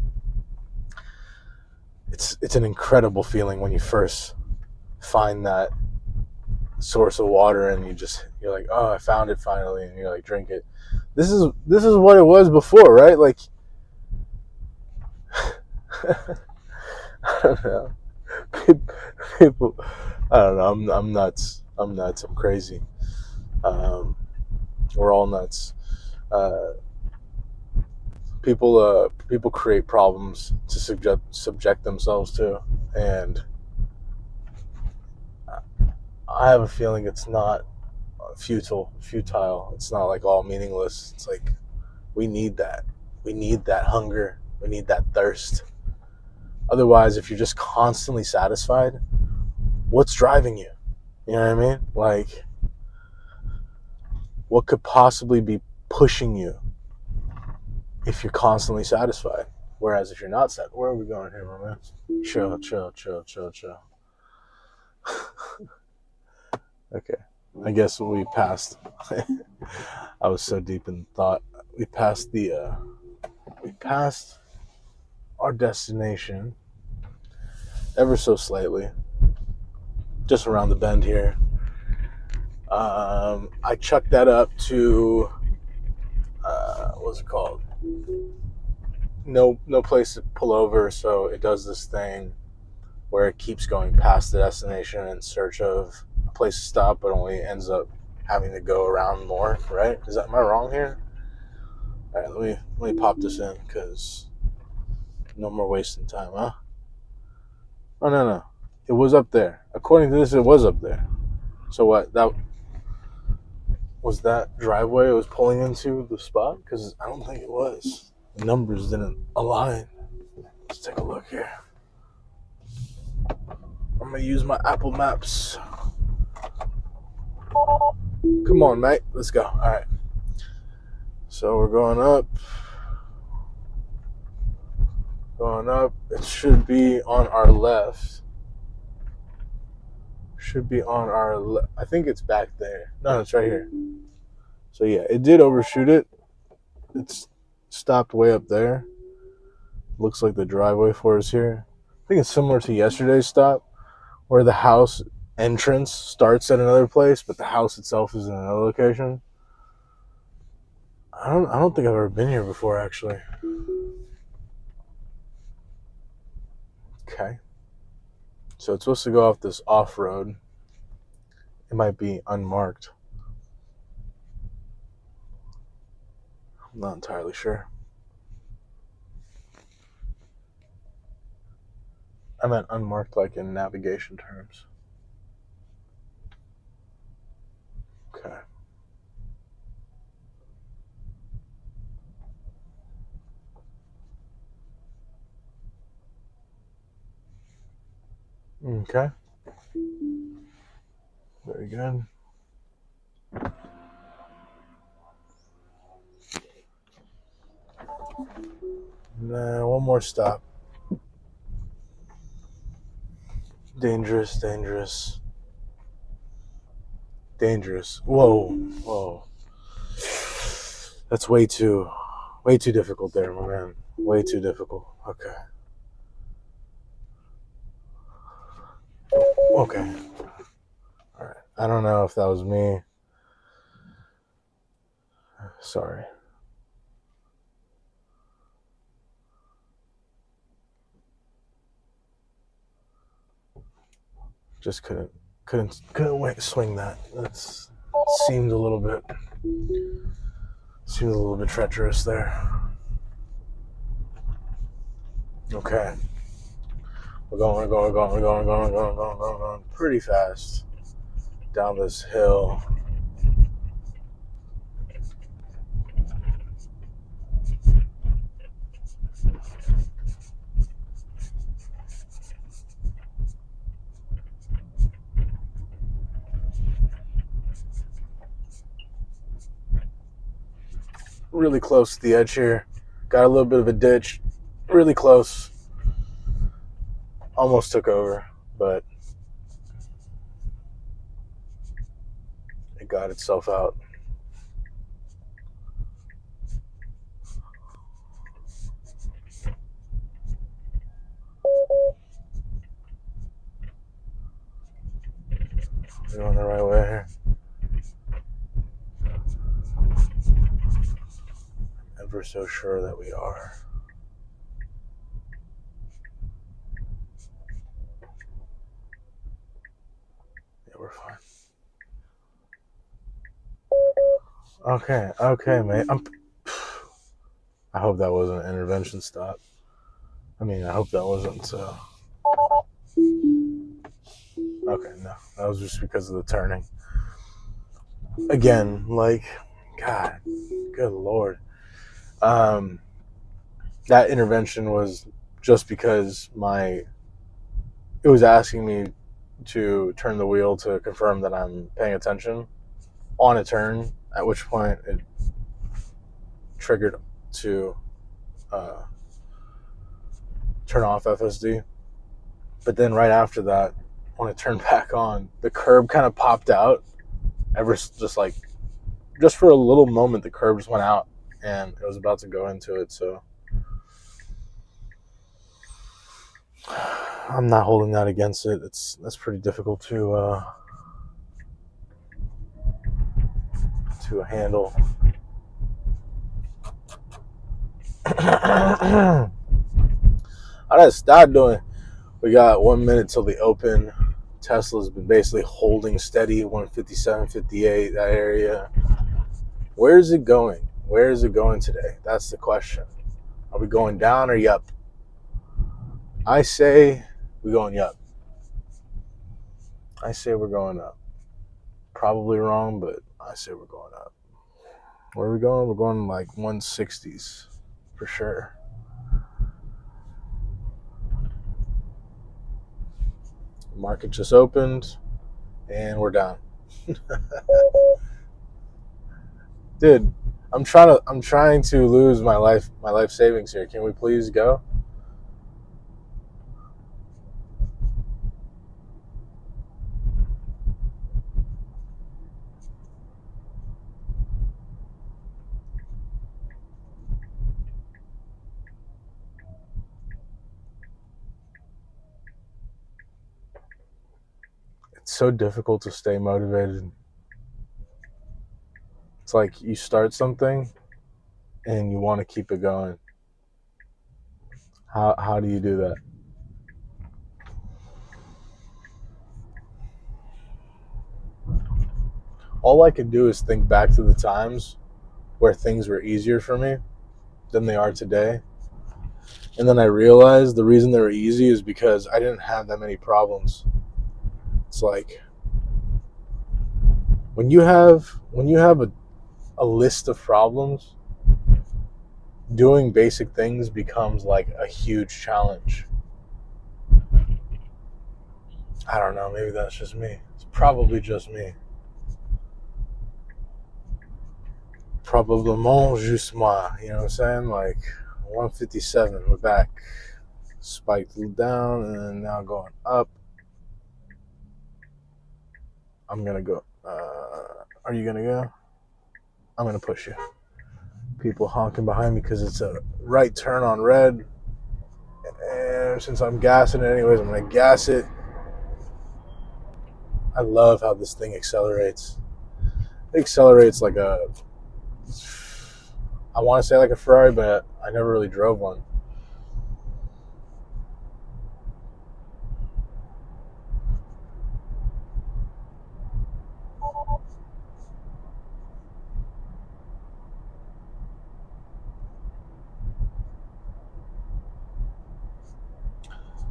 It's an incredible feeling when you first find that source of water and you're like, oh, I found it finally, and you like drink it. This is what it was before, right? Like I don't know. People, I don't know. I'm nuts. I'm crazy. We're all nuts. People create problems to subject themselves to, and I have a feeling it's not futile. It's not like all meaningless. It's like we need that. We need that hunger. We need that thirst. Otherwise, if you're just constantly satisfied, what's driving you? You know what I mean? Like, what could possibly be pushing you if you're constantly satisfied? Whereas if you're not sad, where are we going here, my man? Chill. Okay. I guess we passed. I was so deep in thought. We passed our destination ever so slightly, just around the bend here. I chucked that up to what's it called? No place to pull over, so it does this thing where it keeps going past the destination in search of a place to stop, but only ends up having to go around more. Right? Am I wrong here? All right, let me pop this in because no more wasting time, huh? Oh no, it was up there. According to this, it was up there. So what? That was that driveway it was pulling into the spot? Because I don't think it was. The numbers didn't align. Let's take a look here. I'm gonna use my Apple Maps. Come on, mate. Let's go. All right. So we're going up. Going up. It should be on our left. Should be on our left. I think it's back there. No, it's right here. So yeah, it did overshoot it. It's stopped way up there. Looks like the driveway for us here. I think it's similar to yesterday's stop, where the house entrance starts at another place, but the house itself is in another location. I don't think I've ever been here before, actually. Okay. So it's supposed to go off this off-road. It might be unmarked. I'm not entirely sure. I meant unmarked like in navigation terms. Okay. Okay. Very good. Nah, one more stop. Dangerous. Whoa. That's way too difficult there, my man. Way too difficult. Okay. All right. I don't know if that was me. Sorry. Just couldn't swing that. That seemed a little bit treacherous there. Okay. We're going pretty fast down this hill. Really close to the edge here. Got a little bit of a ditch. Really close. Almost took over, but it got itself out. We're going the right way here. Ever so sure that we are. Yeah, we're fine. Okay, mate. I hope that wasn't an intervention stop. I mean, I hope that wasn't. Okay, no, that was just because of the turning. Again, like, God, good Lord. That intervention was just because it was asking me to turn the wheel to confirm that I'm paying attention on a turn, at which point it triggered to turn off FSD. But then right after that, when it turned back on, the curb kind of popped out. Just for a little moment, the curb just went out, and it was about to go into it. So I'm not holding that against it. That's pretty difficult to handle. How did I start doing? We got 1 minute till the open. Tesla's been basically holding steady, 157.58, that area. Where is it going? Where is it going today? That's the question. Are we going down or up? I say we're going up. I say we're going up. Probably wrong, but I say we're going up. Where are we going? We're going like 160s for sure. The market just opened and we're down. Dude, I'm trying to lose my life savings here. Can we please go? It's so difficult to stay motivated. It's like you start something and you want to keep it going. How do you do that? All I could do is think back to the times where things were easier for me than they are today. And then I realized the reason they were easy is because I didn't have that many problems. It's like when you have a list of problems, doing basic things becomes like a huge challenge. I don't know, maybe that's just me. It's probably just me. Probablement juste moi, you know what I'm saying? Like 157, we're back. Spiked down and now going up. I'm gonna go. Are you gonna go? I'm gonna push you. People honking behind me because it's a right turn on red. And since I'm gassing it anyways, I'm gonna gas it. I love how this thing accelerates. It accelerates like I want to say like a Ferrari, but I never really drove one.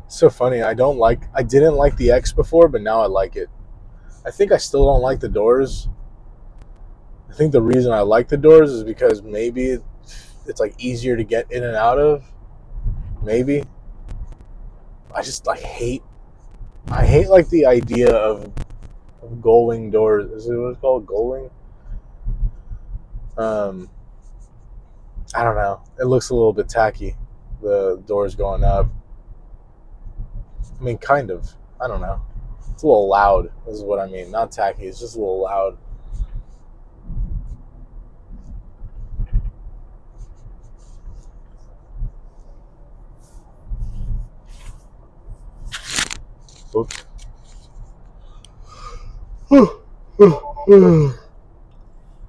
It's so funny. I didn't like the X before, but now I like it. I think I still don't like the doors. I think the reason I like the doors is because maybe it's like easier to get in and out of. Maybe. I just like I hate like the idea of gullwing doors. Is it what it's called? Gullwing? I don't know. It looks a little bit tacky. The doors going up. I mean, kind of. I don't know. It's a little loud. This is what I mean. Not tacky. It's just a little loud. Oops.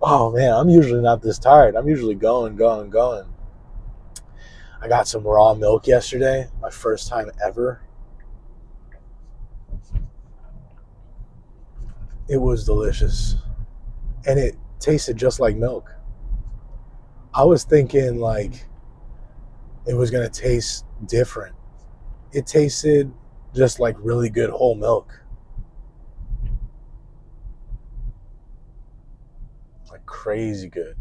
Oh man, I'm usually not this tired. I'm usually going. I got some raw milk yesterday. My first time ever. It was delicious. And it tasted just like milk. I was thinking like it was going to taste different. It tasted just like really good whole milk. Like crazy good.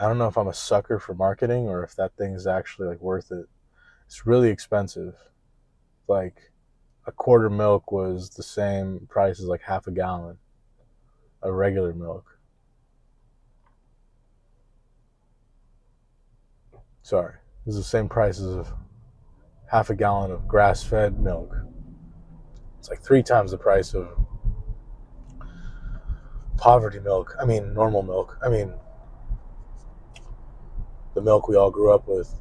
I don't know if I'm a sucker for marketing or if that thing's actually like worth it. It's really expensive. Like a quart of milk was the same price as like half a gallon of regular milk. Sorry, it's the same price as half a gallon of grass-fed milk. It's like 3 times the price of poverty milk. I mean, normal milk. I mean, the milk we all grew up with,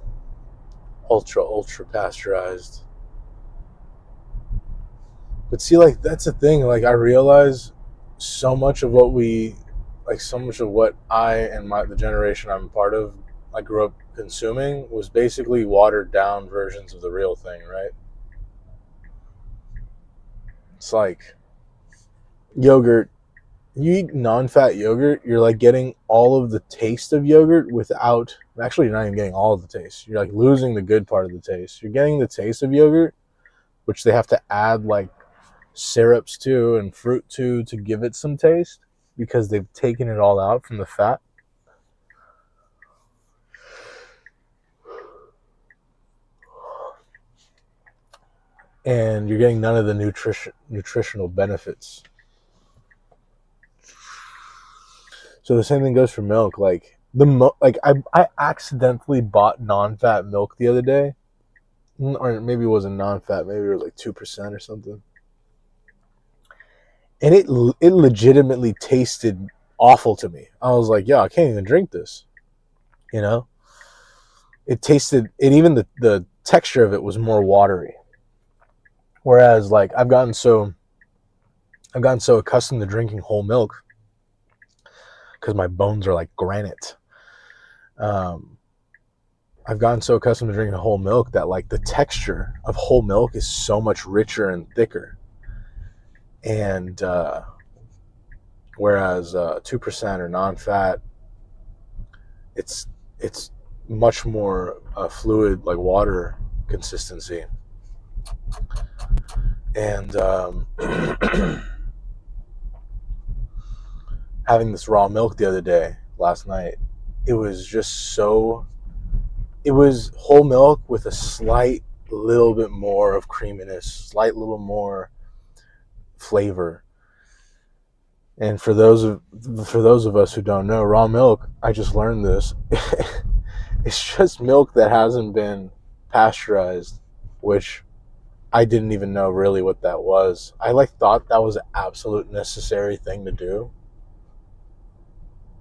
ultra pasteurized. But see, like, that's the thing. Like, I realize so much of what so much of what I and the generation I'm part of, I grew up consuming was basically watered down versions of the real thing, right? It's like yogurt. You eat non-fat yogurt, you're like getting all of the taste of yogurt without, actually you're not even getting all of the taste. You're like losing the good part of the taste. You're getting the taste of yogurt, which they have to add like syrups to and fruit to give it some taste because they've taken it all out from the fat. And you're getting none of the nutritional benefits. So the same thing goes for milk. Like I accidentally bought non-fat milk the other day, or maybe it wasn't non-fat. Maybe it was like 2% or something. And it legitimately tasted awful to me. I was like, "Yo, I can't even drink this." You know, it tasted. And even the texture of it was more watery. Whereas, like I've gotten so accustomed to drinking whole milk because my bones are like granite. I've gotten so accustomed to drinking whole milk that like the texture of whole milk is so much richer and thicker. And whereas 2% or non-fat, it's much more fluid, like water consistency. And having this raw milk the other day, last night, it was just so. It was whole milk with a slight little bit more of creaminess, slight little more flavor. And for those of us who don't know, raw milk, I just learned this. It's just milk that hasn't been pasteurized, which I didn't even know really what that was. I like thought that was an absolute necessary thing to do.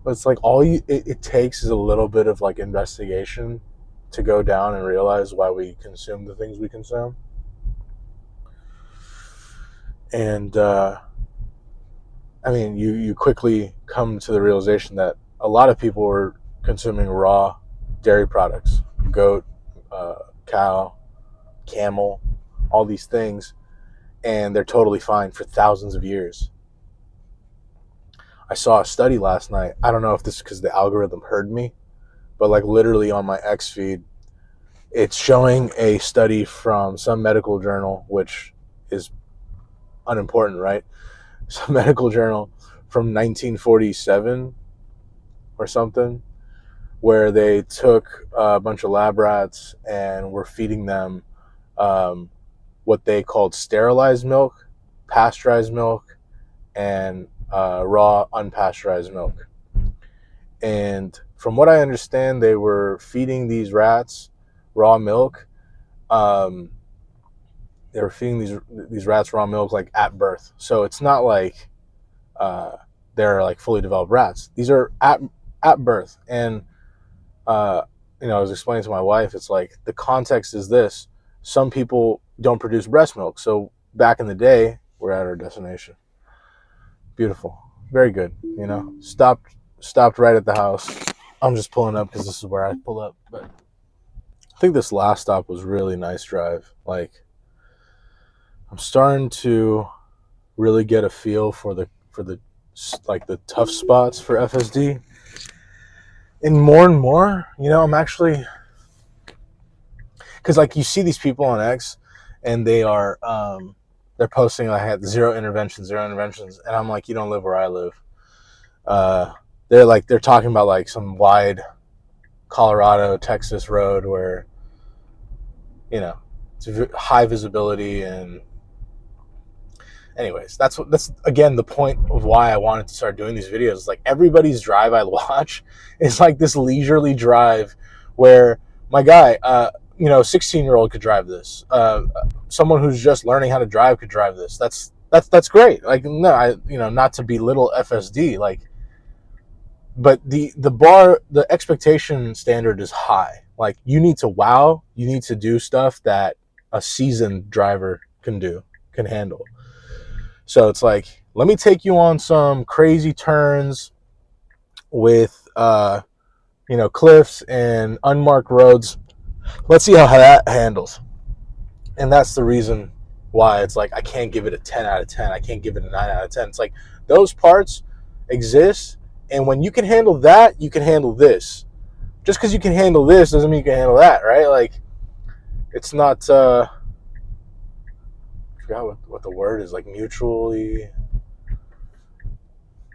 But it's like it takes is a little bit of like investigation to go down and realize why we consume the things we consume. And I mean, you quickly come to the realization that a lot of people were consuming raw dairy products, goat, cow, camel, all these things, and they're totally fine for thousands of years. I saw a study last night. I don't know if this is because the algorithm heard me, but like literally on my X feed, it's showing a study from some medical journal, which is unimportant, right? Some medical journal from 1947 or something, where they took a bunch of lab rats and were feeding them what they called sterilized milk, pasteurized milk, and raw unpasteurized milk. And from what I understand, they were feeding these rats raw milk. They were feeding these rats raw milk like at birth. So it's not like they're like fully developed rats. These are at birth. And I was explaining to my wife, it's like the context is this: some people don't produce breast milk. So back in the day, we're at our destination. Beautiful, very good. Stopped right at the house. I'm just pulling up because this is where I pull up. But I think this last stop was really nice drive. Like, I'm starting to really get a feel for the like the tough spots for FSD. And more, I'm actually, because like you see these people on X, and they are they're posting like I had zero interventions, and I'm like, you don't live where I live. They're talking about like some wide Colorado, Texas road where, you know, it's high visibility. And anyways, that's again the point of why I wanted to start doing these videos. Like, everybody's drive I watch is like this leisurely drive where my guy, 16-year-old could drive this. Someone who's just learning how to drive could drive this. That's great. Like, no, not to belittle FSD, like, but the expectation standard is high. Like, you need to you need to do stuff that a seasoned driver can handle. So it's like, let me take you on some crazy turns with, cliffs and unmarked roads. Let's see how that handles. And that's the reason why it's like, I can't give it a 10 out of 10. I can't give it a 9 out of 10. It's like, those parts exist. And when you can handle that, you can handle this. Just because you can handle this doesn't mean you can handle that, right? Like, it's not, I forgot what the word is, like, mutually.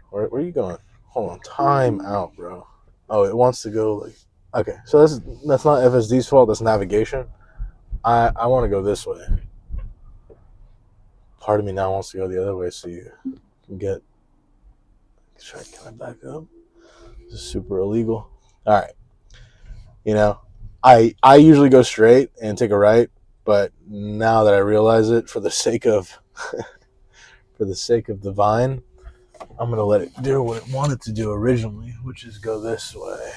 Where are you going? Hold on, time out, bro. Oh, it wants to go like, okay. So that's not FSD's fault. That's navigation. I want to go this way. Part of me now wants to go the other way, so you can get. Can I back up? This is super illegal. All right. I usually go straight and take a right, but now that I realize it, for the sake of the vine, I'm gonna let it do what it wanted to do originally, which is go this way.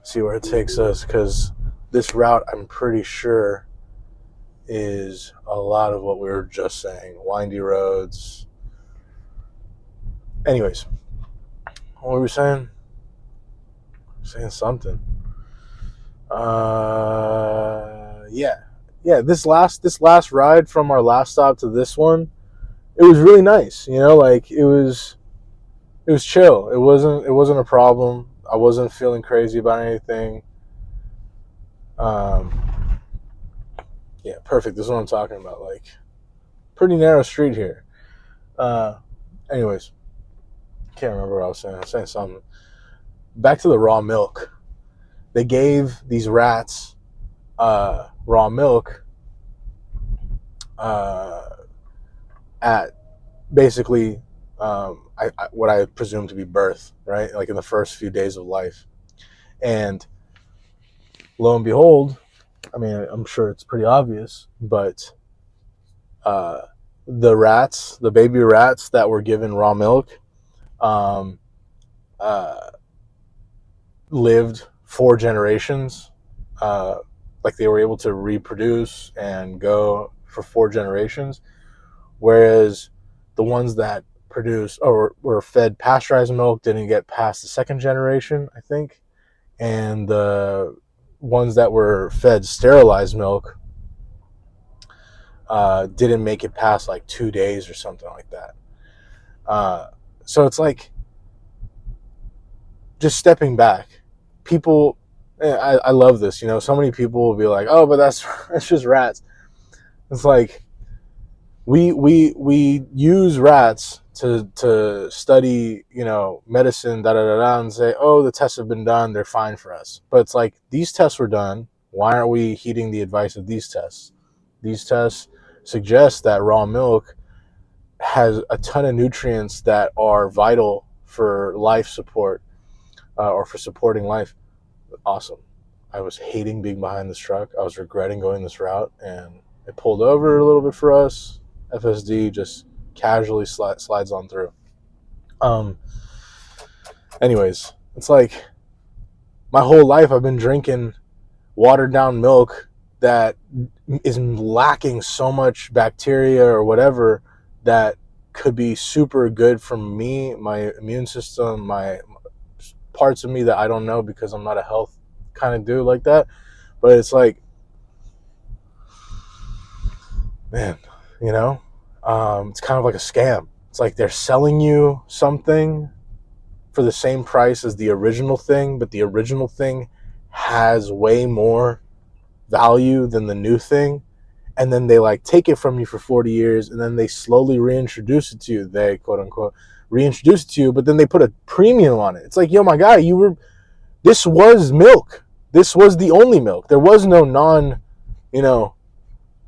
See where it takes us, because this route, I'm pretty sure, is a lot of what we were just saying. Windy roads. Anyways, what were we saying? Saying something. Yeah. This last ride from our last stop to this one, it was really nice. Like, it was chill. It wasn't a problem. I wasn't feeling crazy about anything. Yeah, perfect. This is what I'm talking about. Like, pretty narrow street here. Anyways, can't remember what I was saying. I was saying something. Back to the raw milk. They gave these rats raw milk at basically what I presume to be birth, right? Like, in the first few days of life. And lo and behold, I mean, I'm sure it's pretty obvious, but the baby rats that were given raw milk lived 4 generations. Like, they were able to reproduce and go for 4 generations, whereas the ones that produced or were fed pasteurized milk didn't get past the 2nd generation, I think, and the ones that were fed sterilized milk didn't make it past like 2 days or something like that. So it's like, just stepping back, people, I love this. So many people will be like, "Oh, but that's just rats." It's like, we use rats to study, medicine, and say, "Oh, the tests have been done, they're fine for us." But it's like, these tests were done. Why aren't we heeding the advice of these tests? These tests suggest that raw milk has a ton of nutrients that are vital for life support, or for supporting life. Awesome. I was hating being behind this truck. I was regretting going this route, and it pulled over a little bit for us. FSD just casually slides on through. Anyways, it's like, my whole life I've been drinking watered down milk that is lacking so much bacteria or whatever that could be super good for me, my immune system, my parts of me that I don't know, because I'm not a health kind of dude like that. But it's like, man, it's kind of like a scam. It's like, they're selling you something for the same price as the original thing, but the original thing has way more value than the new thing. And then they like take it from you for 40 years, and then they slowly reintroduce it to you. They, quote unquote, reintroduce it to you, but then they put a premium on it. It's like, yo, my guy, you were This was milk. This was the only milk. There was no non,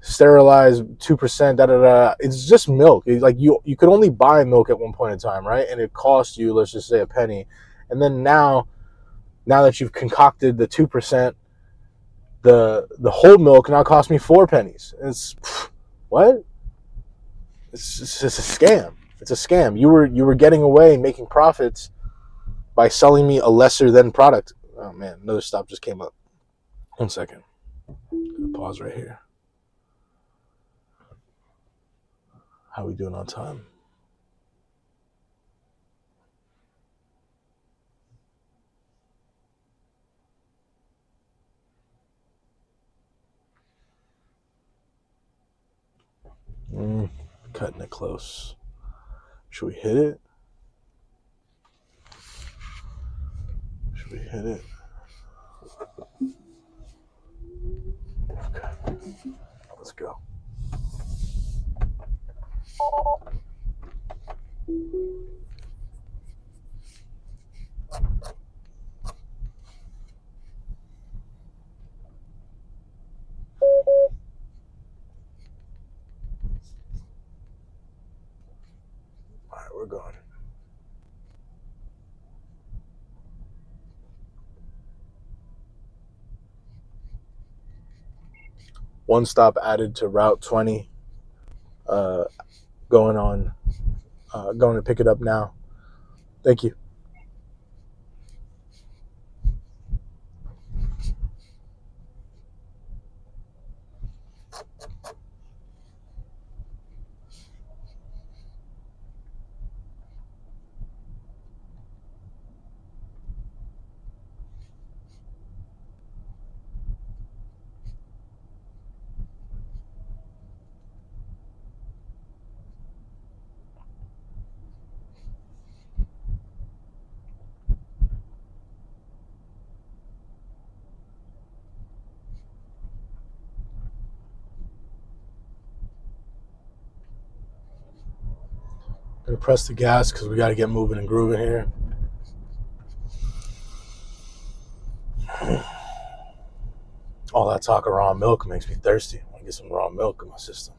sterilized 2%. It's just milk. Like you could only buy milk at one point in time, right? And it cost you, let's just say, a penny. And then now that you've concocted the 2%, the whole milk now costs me 4 pennies. It's what? It's just a scam. It's a scam. You were getting away making profits by selling me a lesser than product. Oh man, another stop just came up. 1 second. Pause right here. How are we doing on time? Cutting it close. Should we hit it? Should we hit it? Okay. Let's go. All right, we're going. One stop added to Route 20. Going to pick it up now. Thank you. I'm gonna press the gas because we got to get moving and grooving here. All that talk of raw milk makes me thirsty. I want to get some raw milk in my system.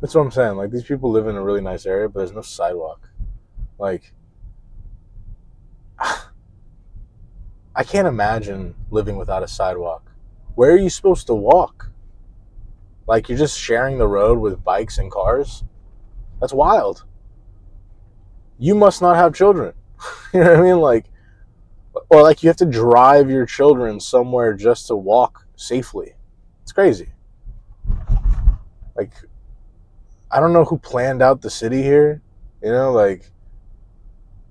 That's what I'm saying. Like, these people live in a really nice area, but there's no sidewalk. Like, I can't imagine living without a sidewalk. Where are you supposed to walk? Like, you're just sharing the road with bikes and cars? That's wild. You must not have children. You know what I mean? Like, or like you have to drive your children somewhere just to walk safely. It's crazy. Like, I don't know who planned out the city here, like,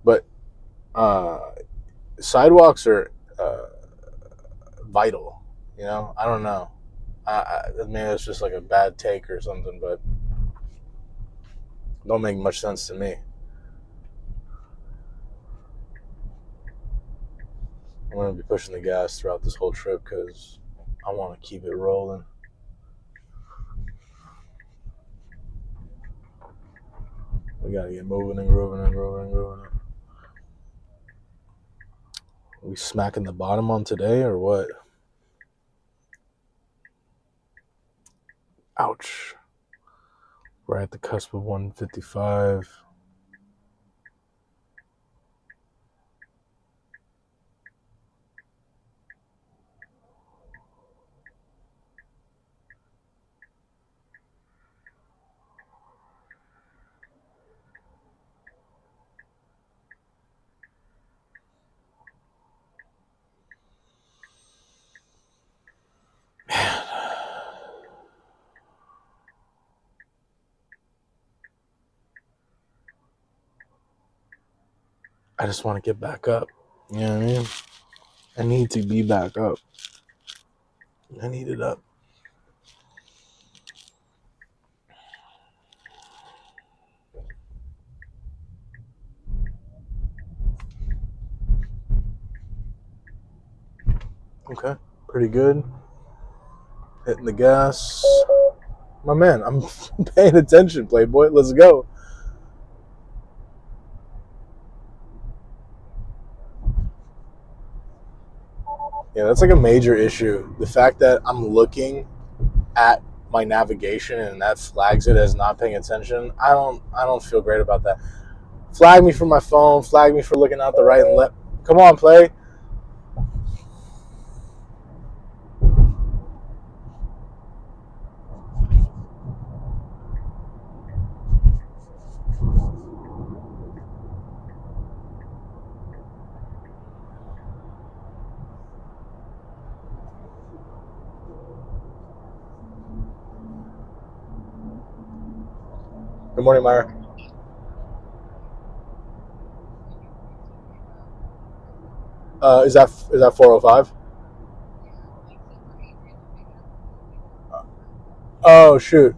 but sidewalks are vital. I don't know. Maybe it's just like a bad take or something, but don't make much sense to me. I'm going to be pushing the gas throughout this whole trip because I want to keep it rolling. We got to get moving and grooving and grooving and grooving. Are we smacking the bottom on today or what? Ouch. We're at the cusp of 155. Man. I just want to get back up. You know what I mean? I need to be back up. I need it up. Pretty good. Hitting the gas. My man, I'm paying attention, Playboy. Let's go. Yeah, that's like a major issue. The fact that I'm looking at my navigation and that flags it as not paying attention. I don't feel great about that. Flag me for my phone, flag me for looking out the right and left. Come on, play. Good morning, Myra. Is that 405? Oh shoot.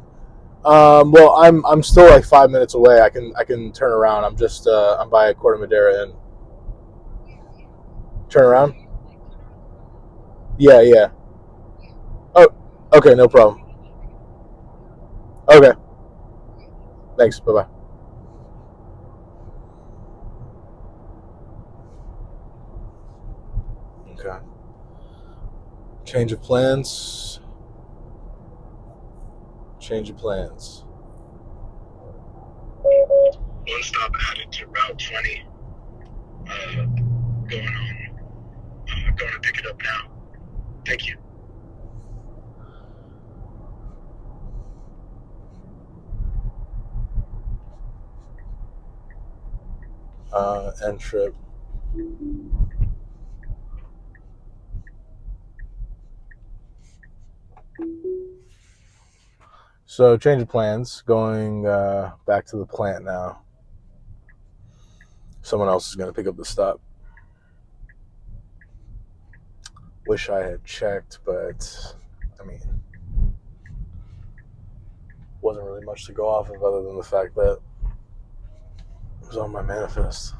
Well, I'm still like 5 minutes away. I can turn around. I'm by Corte Madera and turn around. Yeah, yeah. Oh, okay, no problem. Okay, thanks. Bye bye. Okay. Change of plans. Change of plans. One stop added to Route 20. Going on. Going to pick it up now. Thank you. End trip. So change of plans. Going back to the plant now. Someone else is going to pick up the stop. Wish I had checked, but I mean, wasn't really much to go off of other than the fact that it was on my manifest.